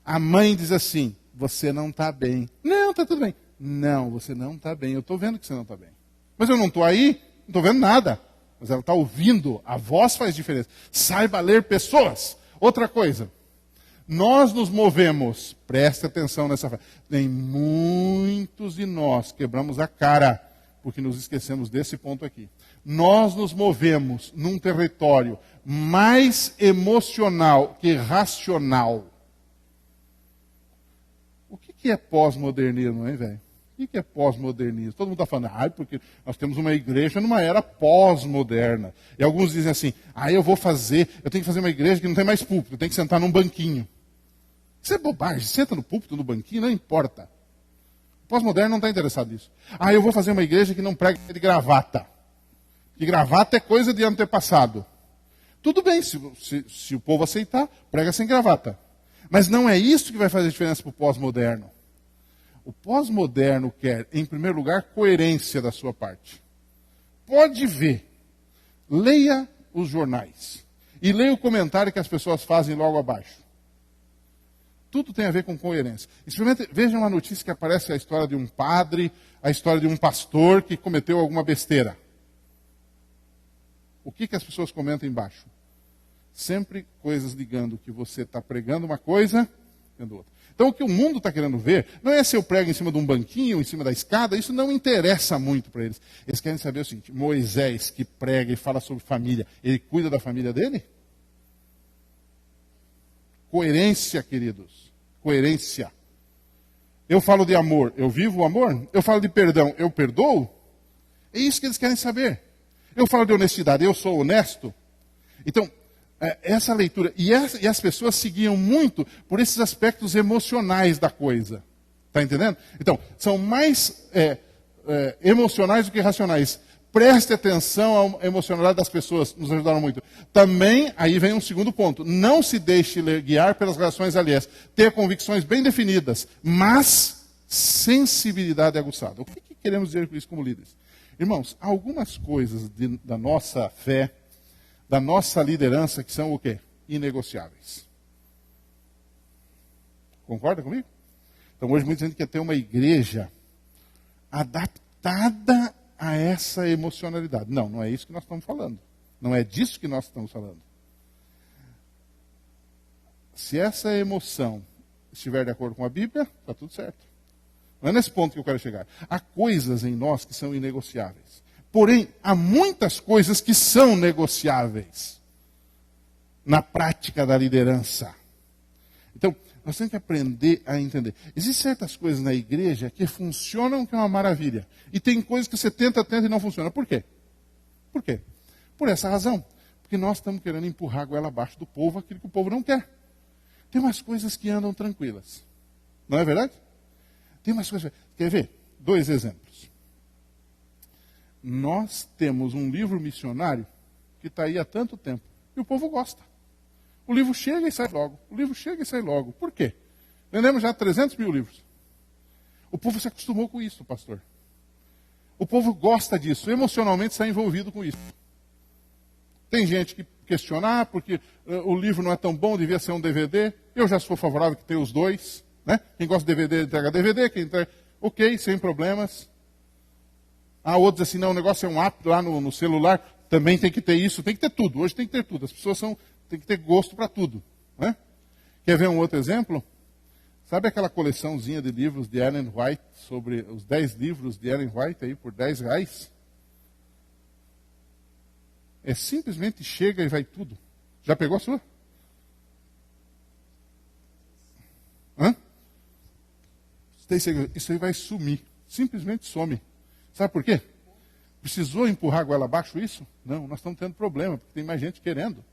A mãe diz assim, você não está bem. Não, está tudo bem. Não, você não está bem. Eu estou vendo que você não está bem. Mas eu não estou aí, não estou vendo nada. Mas ela está ouvindo. A voz faz diferença. Saiba ler pessoas. Outra coisa. Nós nos movemos, preste atenção nessa frase. Tem muitos de nós quebramos a cara, porque nos esquecemos desse ponto aqui. Nós nos movemos num território mais emocional que racional. O que é pós-modernismo, hein, velho? O que é pós-modernismo? Todo mundo está falando, porque nós temos uma igreja numa era pós-moderna. E alguns dizem assim, eu tenho que fazer uma igreja que não tem mais púlpito, eu tenho que sentar num banquinho. Isso é bobagem, senta no púlpito, no banquinho, não importa. O pós-moderno não está interessado nisso. Eu vou fazer uma igreja que não prega de gravata. Que gravata é coisa de antepassado. Tudo bem, se o povo aceitar, prega sem gravata. Mas não é isso que vai fazer diferença para o pós-moderno. O pós-moderno quer, em primeiro lugar, coerência da sua parte. Pode ver. Leia os jornais. E leia o comentário que as pessoas fazem logo abaixo. Tudo tem a ver com coerência. Veja uma notícia que aparece a história de um padre, a história de um pastor que cometeu alguma besteira. O que as pessoas comentam embaixo? Sempre coisas ligando que você está pregando uma coisa, vendo outra. Então o que o mundo está querendo ver não é se eu prego em cima de um banquinho, em cima da escada, isso não interessa muito para eles. Eles querem saber o seguinte, Moisés que prega e fala sobre família, ele cuida da família dele? Coerência, queridos. Coerência. Eu falo de amor, eu vivo o amor? Eu falo de perdão, eu perdoo? É isso que eles querem saber. Eu falo de honestidade, eu sou honesto? Então, essa leitura. E as pessoas seguiam muito por esses aspectos emocionais da coisa. Está entendendo? Então, são mais emocionais do que racionais. Preste atenção à emocionalidade das pessoas, nos ajudaram muito. Também, aí vem um segundo ponto. Não se deixe guiar pelas reações alheias. Tenha convicções bem definidas, mas sensibilidade aguçada. O que queremos dizer com isso como líderes? Irmãos, há algumas coisas da nossa fé, da nossa liderança, que são o quê? Inegociáveis. Concorda comigo? Então hoje muita gente quer ter uma igreja adaptada a essa emocionalidade. Não é isso que nós estamos falando. Não é disso que nós estamos falando. Se essa emoção estiver de acordo com a Bíblia, está tudo certo. Não é nesse ponto que eu quero chegar. Há coisas em nós que são inegociáveis. Porém, há muitas coisas que são negociáveis na prática da liderança. Então, nós temos que aprender a entender. Existem certas coisas na igreja que funcionam, que é uma maravilha. E tem coisas que você tenta e não funciona. Por quê? Por quê? Por essa razão. Porque nós estamos querendo empurrar a goela abaixo do povo aquilo que o povo não quer. Tem umas coisas que andam tranquilas. Não é verdade? Tem umas coisas... Quer ver? 2 exemplos. Nós temos um livro missionário que está aí há tanto tempo. E o povo gosta. O livro chega e sai logo. O livro chega e sai logo. Por quê? Vendemos já 300 mil livros. O povo se acostumou com isso, pastor. O povo gosta disso. Emocionalmente está envolvido com isso. Tem gente que questiona, porque o livro não é tão bom, devia ser um DVD. Eu já sou favorável que tenha os dois. Né? Quem gosta de DVD, entrega DVD. Quem entrega... Ok, sem problemas. Há outros assim, não, o negócio é um app lá no celular. Também tem que ter isso, tem que ter tudo. Hoje tem que ter tudo. As pessoas têm que ter gosto para tudo. Né? Quer ver um outro exemplo? Sabe aquela coleçãozinha de livros de Ellen White, sobre os 10 livros de Ellen White aí por R$10? É simplesmente chega e vai tudo. Já pegou a sua? Hã? Isso aí vai sumir. Simplesmente some. Sabe por quê? Precisou empurrar a goela abaixo isso? Não, nós estamos tendo problema, porque tem mais gente querendo.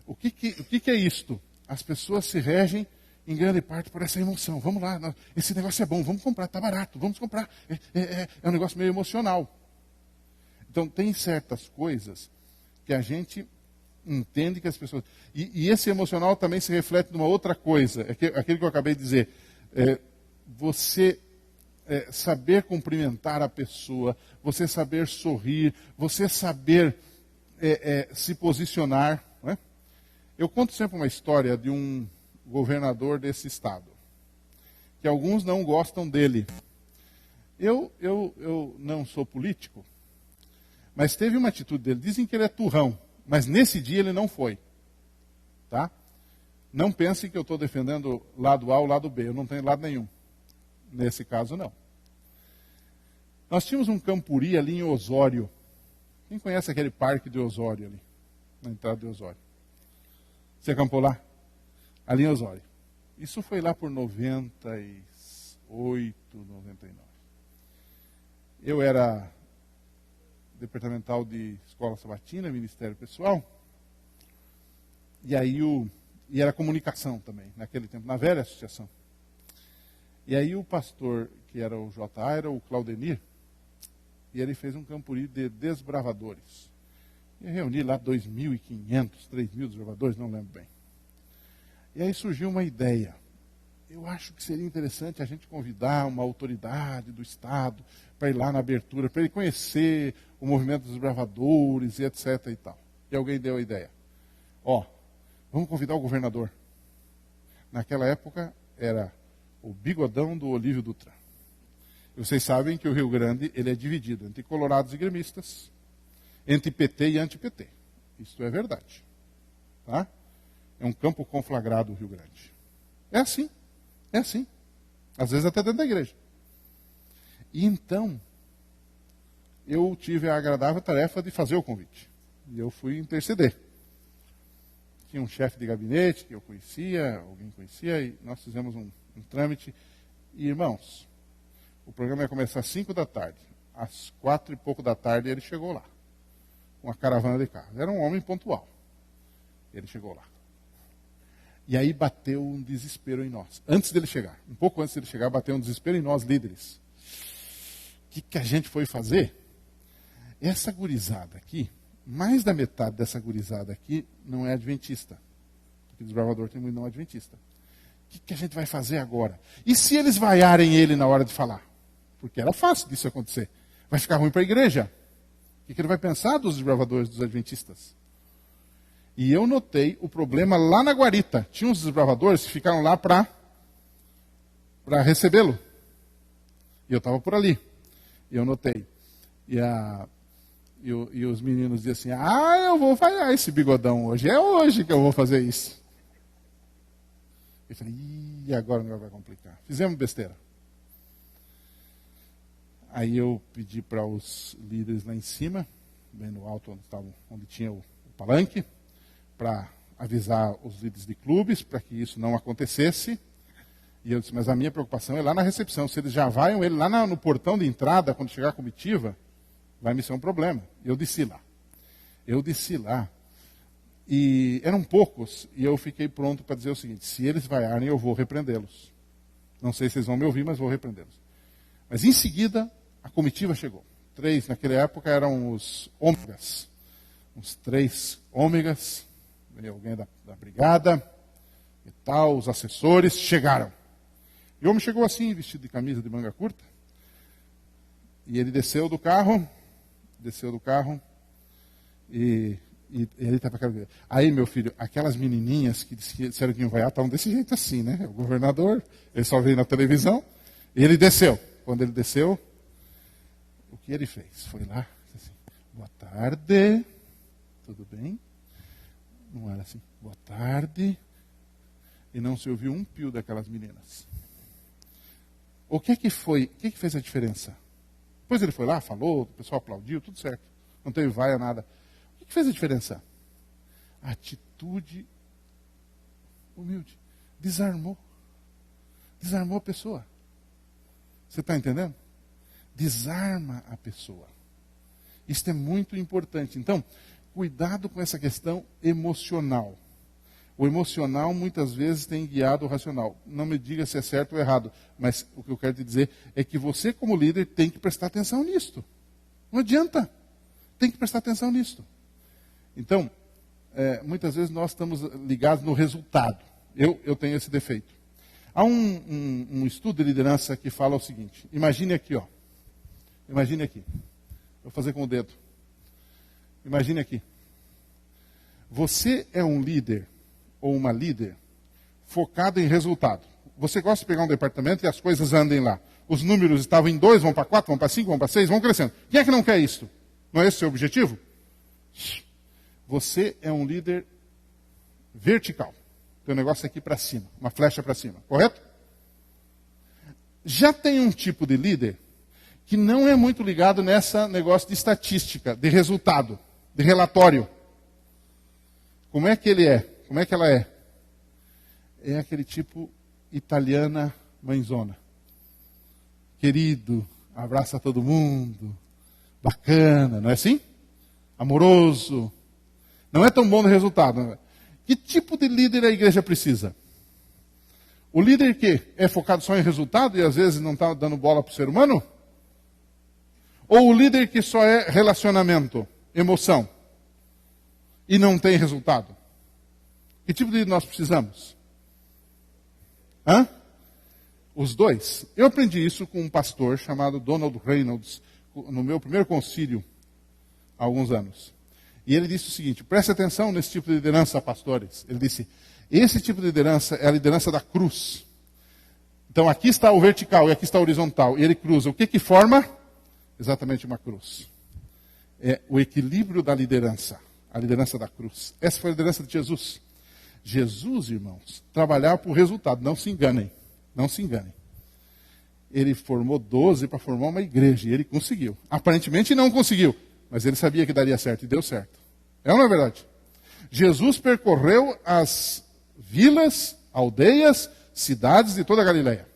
O que é isto? As pessoas se regem em grande parte por essa emoção. Vamos lá, esse negócio é bom, vamos comprar, está barato, vamos comprar. É um negócio meio emocional. Então, tem certas coisas que a gente entende que as pessoas... E esse emocional também se reflete numa outra coisa, aquilo que eu acabei de dizer. Você saber cumprimentar a pessoa, você saber sorrir, você saber se posicionar. Não é? Eu conto sempre uma história de um governador desse estado, que alguns não gostam dele. Eu não sou político, mas teve uma atitude dele. Dizem que ele é turrão, mas nesse dia ele não foi. Tá? Não pensem que eu estou defendendo lado A ou lado B. Eu não tenho lado nenhum. Nesse caso, não. Nós tínhamos um campuri ali em Osório. Quem conhece aquele parque de Osório ali? Na entrada de Osório. Você acampou lá? Ali em Osório. Isso foi lá por 98, 99. Eu era departamental de escola sabatina, ministério pessoal. E aí e era comunicação também, naquele tempo, na velha associação. E aí o pastor, que era o J.A., era o Claudenir, e ele fez um campuri de desbravadores. E reuni lá 2.500, 3.000 desbravadores, não lembro bem. E aí surgiu uma ideia. Eu acho que seria interessante a gente convidar uma autoridade do Estado para ir lá na abertura, para ele conhecer o movimento dos desbravadores e etc. e tal. E alguém deu a ideia. Vamos convidar o governador. Naquela época era o bigodão do Olívio Dutra. E vocês sabem que o Rio Grande ele é dividido entre colorados e gremistas, entre PT e anti-PT. Isso é verdade. Tá? É um campo conflagrado o Rio Grande. É assim. É assim. Às vezes até dentro da igreja. E então, eu tive a agradável tarefa de fazer o convite. E eu fui interceder. Tinha um chefe de gabinete que eu conhecia, alguém conhecia, e nós fizemos um trâmite. E, irmãos, o programa ia começar às 5 da tarde. Às 4 e pouco da tarde ele chegou lá. Uma caravana de carros. Era um homem pontual. Ele chegou lá. E aí bateu um desespero em nós. Antes dele chegar, um pouco antes dele chegar, bateu um desespero em nós, líderes. O que a gente foi fazer? Essa gurizada aqui, mais da metade dessa gurizada aqui não é adventista. Porque desbravador tem muito não adventista. O que a gente vai fazer agora? E se eles vaiarem ele na hora de falar? Porque era fácil disso acontecer. Vai ficar ruim para a igreja. O que ele vai pensar dos desbravadores, dos adventistas? E eu notei o problema lá na guarita. Tinha uns desbravadores que ficaram lá para recebê-lo. E eu estava por ali. E eu notei. E os meninos diziam assim, eu vou falhar esse bigodão hoje, é hoje que eu vou fazer isso. Eu falei, agora o negócio vai complicar. Fizemos besteira. Aí eu pedi para os líderes lá em cima, bem no alto onde tinha o palanque, para avisar os líderes de clubes, para que isso não acontecesse. E eu disse, mas a minha preocupação é lá na recepção. Se eles já vaiam ele lá no portão de entrada, quando chegar a comitiva, vai me ser um problema. E eu desci lá. E eram poucos, e eu fiquei pronto para dizer o seguinte, se eles vaiarem, eu vou repreendê-los. Não sei se eles vão me ouvir, mas vou repreendê-los. Mas em seguida, a comitiva chegou. 3, naquela época, eram os ômegas. Uns 3 ômegas, alguém da brigada e tal, os assessores chegaram. E o homem chegou assim, vestido de camisa de manga curta. E ele desceu do carro, e ele estava... Aí, meu filho, aquelas menininhas que disseram que iam vaiar, estavam desse jeito assim, né? O governador, ele só veio na televisão, e ele desceu. Quando ele desceu, o que ele fez? Foi lá, disse assim, boa tarde, tudo bem? Não era assim, boa tarde. E não se ouviu um pio daquelas meninas. O que fez a diferença? Depois ele foi lá, falou, o pessoal aplaudiu, tudo certo. Não teve vaia, nada. O que fez a diferença? A atitude humilde. Desarmou a pessoa. Você está entendendo? Desarma a pessoa. Isso é muito importante. Então, cuidado com essa questão emocional. O emocional muitas vezes tem guiado o racional. Não me diga se é certo ou errado, mas o que eu quero te dizer é que você, como líder, tem que prestar atenção nisto. Não adianta. Tem que prestar atenção nisto. Então, muitas vezes nós estamos ligados no resultado. Eu tenho esse defeito. Há um estudo de liderança que fala o seguinte. Imagine aqui, ó. Imagine aqui. Vou fazer com o dedo. Imagine aqui. Você é um líder ou uma líder focado em resultado. Você gosta de pegar um departamento e as coisas andem lá. Os números estavam em 2, vão para 4, vão para 5, vão para 6, vão crescendo. Quem é que não quer isso? Não é esse o seu objetivo? Você é um líder vertical. Tem um negócio aqui para cima, uma flecha para cima, correto? Já tem um tipo de líder que não é muito ligado nessa negócio de estatística, de resultado, de relatório. Como é que ele é? Como é que ela é? É aquele tipo italiana mãezona. Querido, abraça todo mundo, bacana, não é assim? Amoroso. Não é tão bom no resultado. Não é? Que tipo de líder a igreja precisa? O líder que é focado só em resultado e às vezes não está dando bola para o ser humano? Ou o líder que só é relacionamento, emoção, e não tem resultado? Que tipo de líder nós precisamos? Os dois. Eu aprendi isso com um pastor chamado Donald Reynolds, no meu primeiro concílio, há alguns anos. E ele disse o seguinte, preste atenção nesse tipo de liderança, pastores. Ele disse, esse tipo de liderança é a liderança da cruz. Então aqui está o vertical e aqui está o horizontal. E ele cruza. O que forma? Exatamente uma cruz. É o equilíbrio da liderança. A liderança da cruz. Essa foi a liderança de Jesus. Jesus, irmãos, trabalhava por resultado. Não se enganem. Não se enganem. Ele formou 12 para formar uma igreja. E ele conseguiu. Aparentemente não conseguiu. Mas ele sabia que daria certo. E deu certo. É ou não é verdade? Jesus percorreu as vilas, aldeias, cidades de toda a Galileia.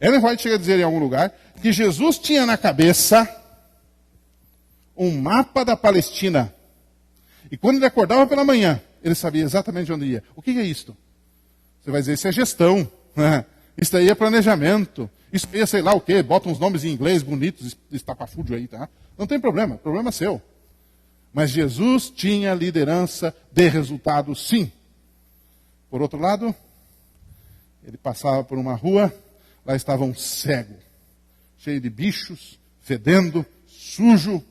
Ellen White chega a dizer em algum lugar que Jesus tinha na cabeça um mapa da Palestina. E quando ele acordava pela manhã, ele sabia exatamente onde ia. O que é isto? Você vai dizer, isso é gestão. Isso aí é planejamento. Isso aí é sei lá o quê. Bota uns nomes em inglês bonitos, estapafúrdio aí, tá? Não tem problema, problema seu. Mas Jesus tinha liderança de resultado, sim. Por outro lado, ele passava por uma rua, lá estava um cego, cheio de bichos, fedendo, sujo.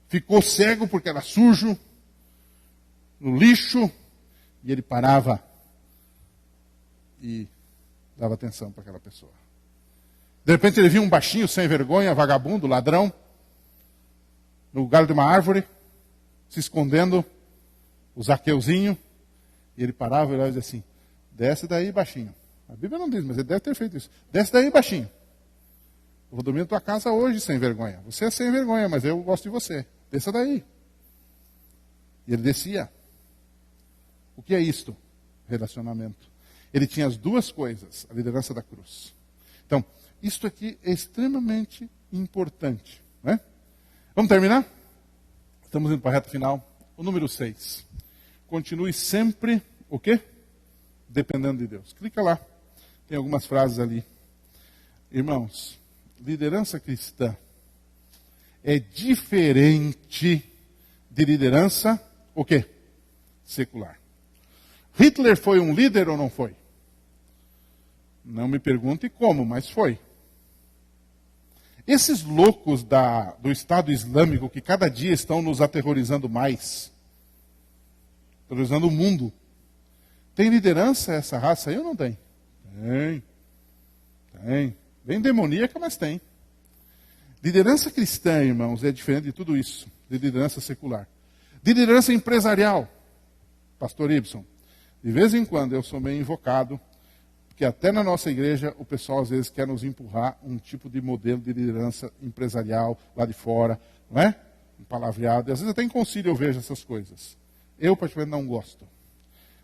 Ficou cego porque era sujo, no lixo, e ele parava e dava atenção para aquela pessoa. De repente ele viu um baixinho sem vergonha, vagabundo, ladrão. no galho de uma árvore, se escondendo, o Zaqueuzinho, e ele parava e olhava e dizia assim, desce daí baixinho. A Bíblia não diz, mas ele deve ter feito isso. Desce daí baixinho. Eu vou dormir na tua casa hoje sem vergonha. Você é sem vergonha, mas eu gosto de você. Desça daí. E ele descia. O que é isto? Relacionamento. Ele tinha as duas coisas, a liderança da cruz. Então, isto aqui é extremamente importante. Né? Vamos terminar? Estamos indo para a reta final. O número 6. Continue sempre, o quê? Dependendo de Deus. Clica lá. Tem algumas frases ali. Irmãos, liderança cristã é diferente de liderança, o quê? Secular. Hitler foi um líder ou não foi? Não me pergunte como, mas foi. Esses loucos do Estado Islâmico que cada dia estão nos aterrorizando mais, aterrorizando o mundo, tem liderança essa raça aí ou não tem? Tem. Bem demoníaca, mas tem. Liderança cristã, irmãos, é diferente de tudo isso, de liderança secular. De liderança empresarial, pastor Ibson, de vez em quando eu sou meio invocado, porque até na nossa igreja o pessoal às vezes quer nos empurrar um tipo de modelo de liderança empresarial lá de fora, não é? Um palavreado, e às vezes até em concílio eu vejo essas coisas. Eu particularmente não gosto.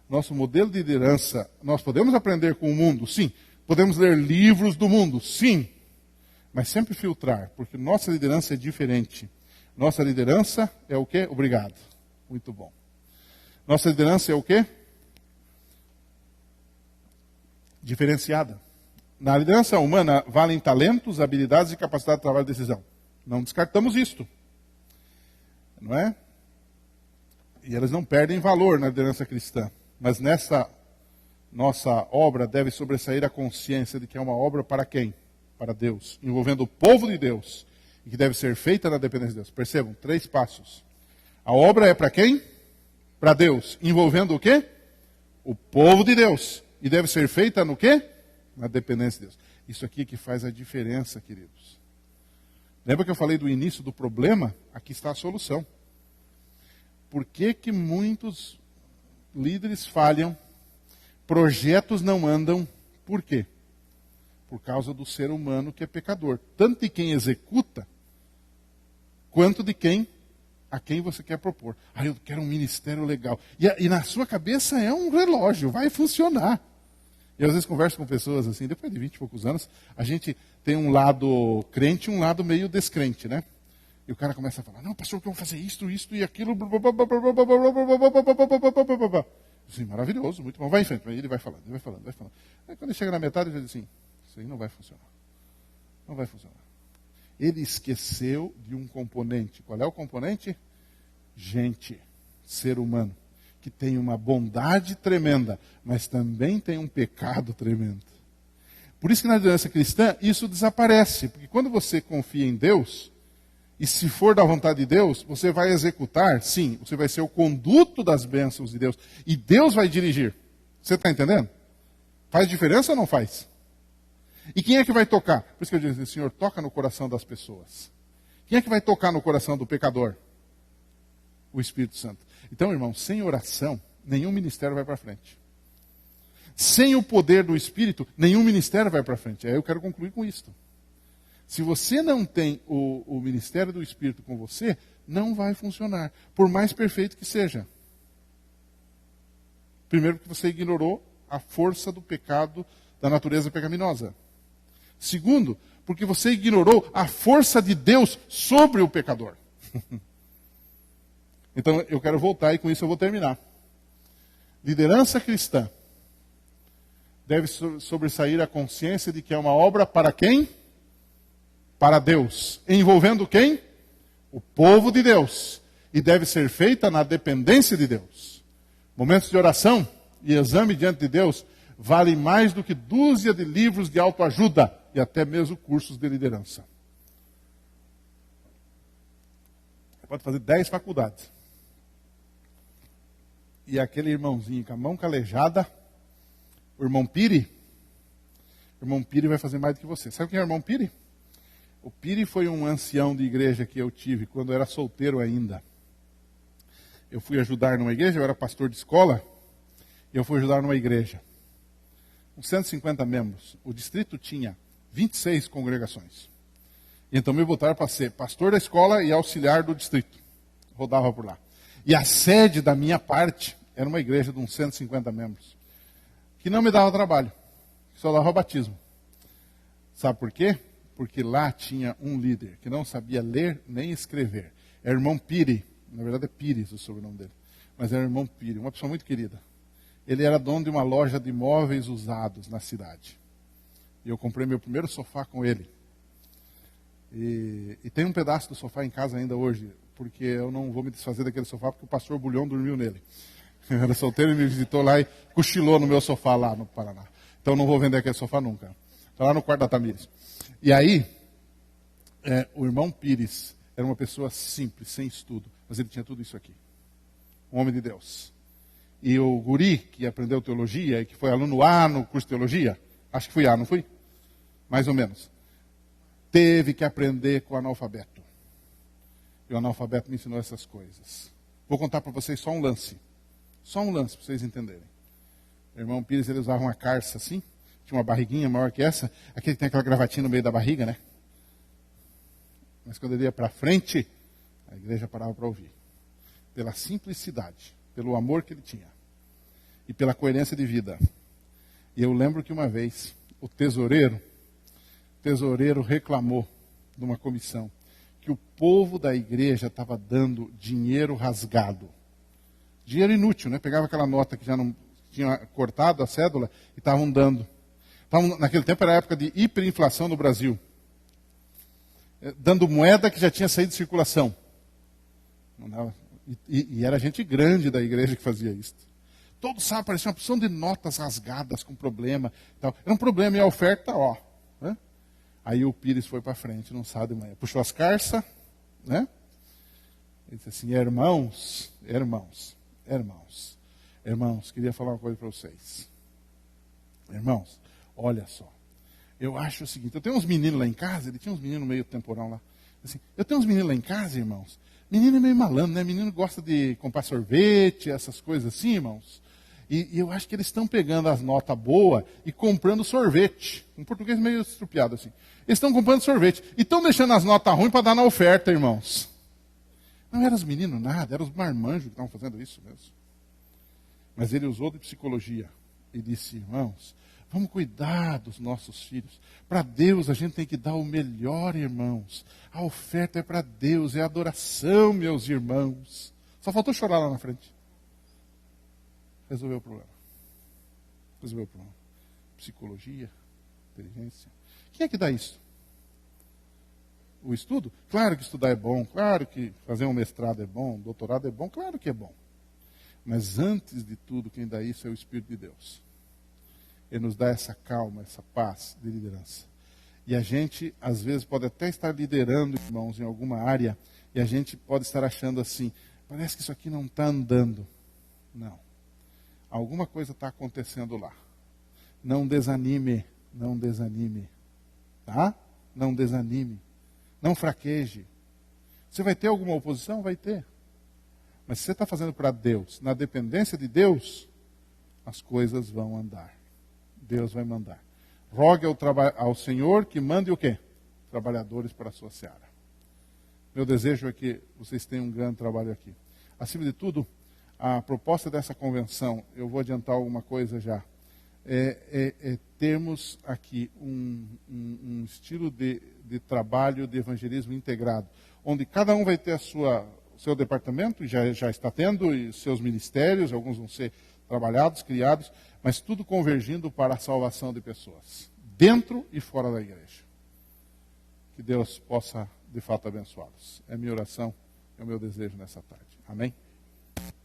Nosso modelo de liderança, nós podemos aprender com o mundo, sim. Podemos ler livros do mundo, sim. Mas sempre filtrar, porque nossa liderança é diferente. Nossa liderança é o quê? Obrigado. Muito bom. Nossa liderança é o quê? Diferenciada. Na liderança humana valem talentos, habilidades e capacidade de trabalho e decisão. Não descartamos isto. Não é? E elas não perdem valor na liderança cristã. Mas nessa nossa obra deve sobressair a consciência de que é uma obra para quem? Para Deus, envolvendo o povo de Deus, e que deve ser feita na dependência de Deus. Percebam, 3 passos. A obra é para quem? Para Deus, envolvendo o quê? O povo de Deus. E deve ser feita no quê? Na dependência de Deus. Isso aqui que faz a diferença, queridos. Lembra que eu falei do início do problema? Aqui está a solução. Por que muitos líderes falham? Projetos não andam. Por quê? Por causa do ser humano que é pecador. Tanto de quem executa, quanto de a quem você quer propor. Eu quero um ministério legal. E na sua cabeça é um relógio, vai funcionar. E às vezes converso com pessoas assim, depois de 20 e poucos anos, a gente tem um lado crente e um lado meio descrente, né? E o cara começa a falar, não, pastor, que eu vou fazer isto e aquilo. Sim, maravilhoso, muito bom. Vai em frente. Aí ele vai falando. Aí quando ele chega na metade, ele diz assim, isso aí não vai funcionar. Não vai funcionar. Ele esqueceu de um componente. Qual é o componente? Gente, ser humano, que tem uma bondade tremenda, mas também tem um pecado tremendo. Por isso que na liderança cristã isso desaparece. Porque quando você confia em Deus, e se for da vontade de Deus, você vai executar, sim, você vai ser o conduto das bênçãos de Deus. E Deus vai dirigir. Você está entendendo? Faz diferença ou não faz? E quem é que vai tocar? Por isso que eu disse, Senhor, toca no coração das pessoas. Quem é que vai tocar no coração do pecador? O Espírito Santo. Então, irmão, sem oração, nenhum ministério vai para frente. Sem o poder do Espírito, nenhum ministério vai para frente. Aí eu quero concluir com isto. Se você não tem o ministério do Espírito com você, não vai funcionar, por mais perfeito que seja. Primeiro, porque você ignorou a força do pecado, da natureza pecaminosa. Segundo, porque você ignorou a força de Deus sobre o pecador. Então, eu quero voltar e com isso eu vou terminar. Liderança cristã deve sobressair a consciência de que é uma obra para quem? Para Deus. Envolvendo quem? O povo de Deus. E deve ser feita na dependência de Deus. Momentos de oração e exame diante de Deus valem mais do que dúzia de livros de autoajuda e até mesmo cursos de liderança. Você pode fazer 10 faculdades. E aquele irmãozinho com a mão calejada, o irmão Piri vai fazer mais do que você. Sabe quem é o irmão Piri? O Piri foi um ancião de igreja que eu tive quando eu era solteiro ainda. Eu fui ajudar numa igreja, eu era pastor de escola, e eu fui ajudar numa igreja. Com 150 membros. O distrito tinha 26 congregações. Então me botaram para ser pastor da escola e auxiliar do distrito. Rodava por lá. E a sede da minha parte era uma igreja de uns 150 membros. Que não me dava trabalho. Só dava batismo. Sabe por quê? Porque lá tinha um líder que não sabia ler nem escrever. Era o irmão Piri. Na verdade é Pires o sobrenome dele. Mas era o irmão Piri, uma pessoa muito querida. Ele era dono de uma loja de móveis usados na cidade. E eu comprei meu primeiro sofá com ele. E tem um pedaço do sofá em casa ainda hoje, porque eu não vou me desfazer daquele sofá, porque o pastor Bulhão dormiu nele. Eu era solteiro e me visitou lá e cochilou no meu sofá lá no Paraná. Então não vou vender aquele sofá nunca. Está lá no quarto da Tamires. E aí, o irmão Pires era uma pessoa simples, sem estudo, mas ele tinha tudo isso aqui. Um homem de Deus. E o guri, que aprendeu teologia, e que foi aluno A no curso de teologia, acho que fui A, não fui? Mais ou menos. Teve que aprender com o analfabeto. E o analfabeto me ensinou essas coisas. Vou contar para vocês só um lance. Só um lance para vocês entenderem. O irmão Pires, ele usava uma carça assim, tinha uma barriguinha maior que essa, aquele que tem aquela gravatinha no meio da barriga, né? Mas quando ele ia para frente, a igreja parava para ouvir. Pela simplicidade, pelo amor que ele tinha. E pela coerência de vida. E eu lembro que uma vez, o tesoureiro reclamou de uma comissão que o povo da igreja estava dando dinheiro rasgado. Dinheiro inútil, né? Pegava aquela nota que já não tinha cortado a cédula e estavam dando. Naquele tempo era a época de hiperinflação no Brasil. Dando moeda que já tinha saído de circulação. E era gente grande da igreja que fazia isso. Todos sabem, parecia uma porção de notas rasgadas com problema. Tal. Era um problema e a oferta, ó. Né? Aí o Pires foi para frente, não sabe de manhã. Puxou as carças, né? Ele disse assim, irmãos, queria falar uma coisa para vocês. Irmãos, olha só. Eu acho o seguinte, eu tenho uns meninos lá em casa, ele tinha uns meninos meio temporão lá. Assim, eu tenho uns meninos lá em casa, irmãos. Menino é meio malandro, né? Menino gosta de comprar sorvete, essas coisas assim, irmãos. E eu acho que eles estão pegando as notas boas e comprando sorvete. Um português meio estrupiado assim. Eles estão comprando sorvete. E estão deixando as notas ruins para dar na oferta, irmãos. Não eram os meninos nada, eram os marmanjos que estavam fazendo isso mesmo. Mas ele usou de psicologia e disse, irmãos, vamos cuidar dos nossos filhos. Para Deus a gente tem que dar o melhor, irmãos. A oferta é para Deus, é adoração, meus irmãos. Só faltou chorar lá na frente. Resolveu o problema. Psicologia, inteligência. Quem é que dá isso? O estudo? Claro que estudar é bom, claro que fazer um mestrado é bom, doutorado é bom, claro que é bom. Mas antes de tudo, quem dá isso é o Espírito de Deus. Ele nos dá essa calma, essa paz de liderança. E a gente, às vezes, pode até estar liderando, irmãos, em alguma área, e a gente pode estar achando assim, parece que isso aqui não está andando. Não. Alguma coisa está acontecendo lá. Não desanime. Tá? Não desanime. Não fraqueje. Você vai ter alguma oposição? Vai ter. Mas se você está fazendo para Deus, na dependência de Deus, as coisas vão andar. Deus vai mandar. Rogue ao Senhor que mande o quê? Trabalhadores para a sua seara. Meu desejo é que vocês tenham um grande trabalho aqui. Acima de tudo, a proposta dessa convenção, eu vou adiantar alguma coisa já, é termos aqui um estilo de trabalho de evangelismo integrado, onde cada um vai ter o seu departamento, e já está tendo, e seus ministérios, alguns vão ser trabalhados, criados, mas tudo convergindo para a salvação de pessoas, dentro e fora da igreja. Que Deus possa, de fato, abençoá-los. É a minha oração, é o meu desejo nessa tarde. Amém?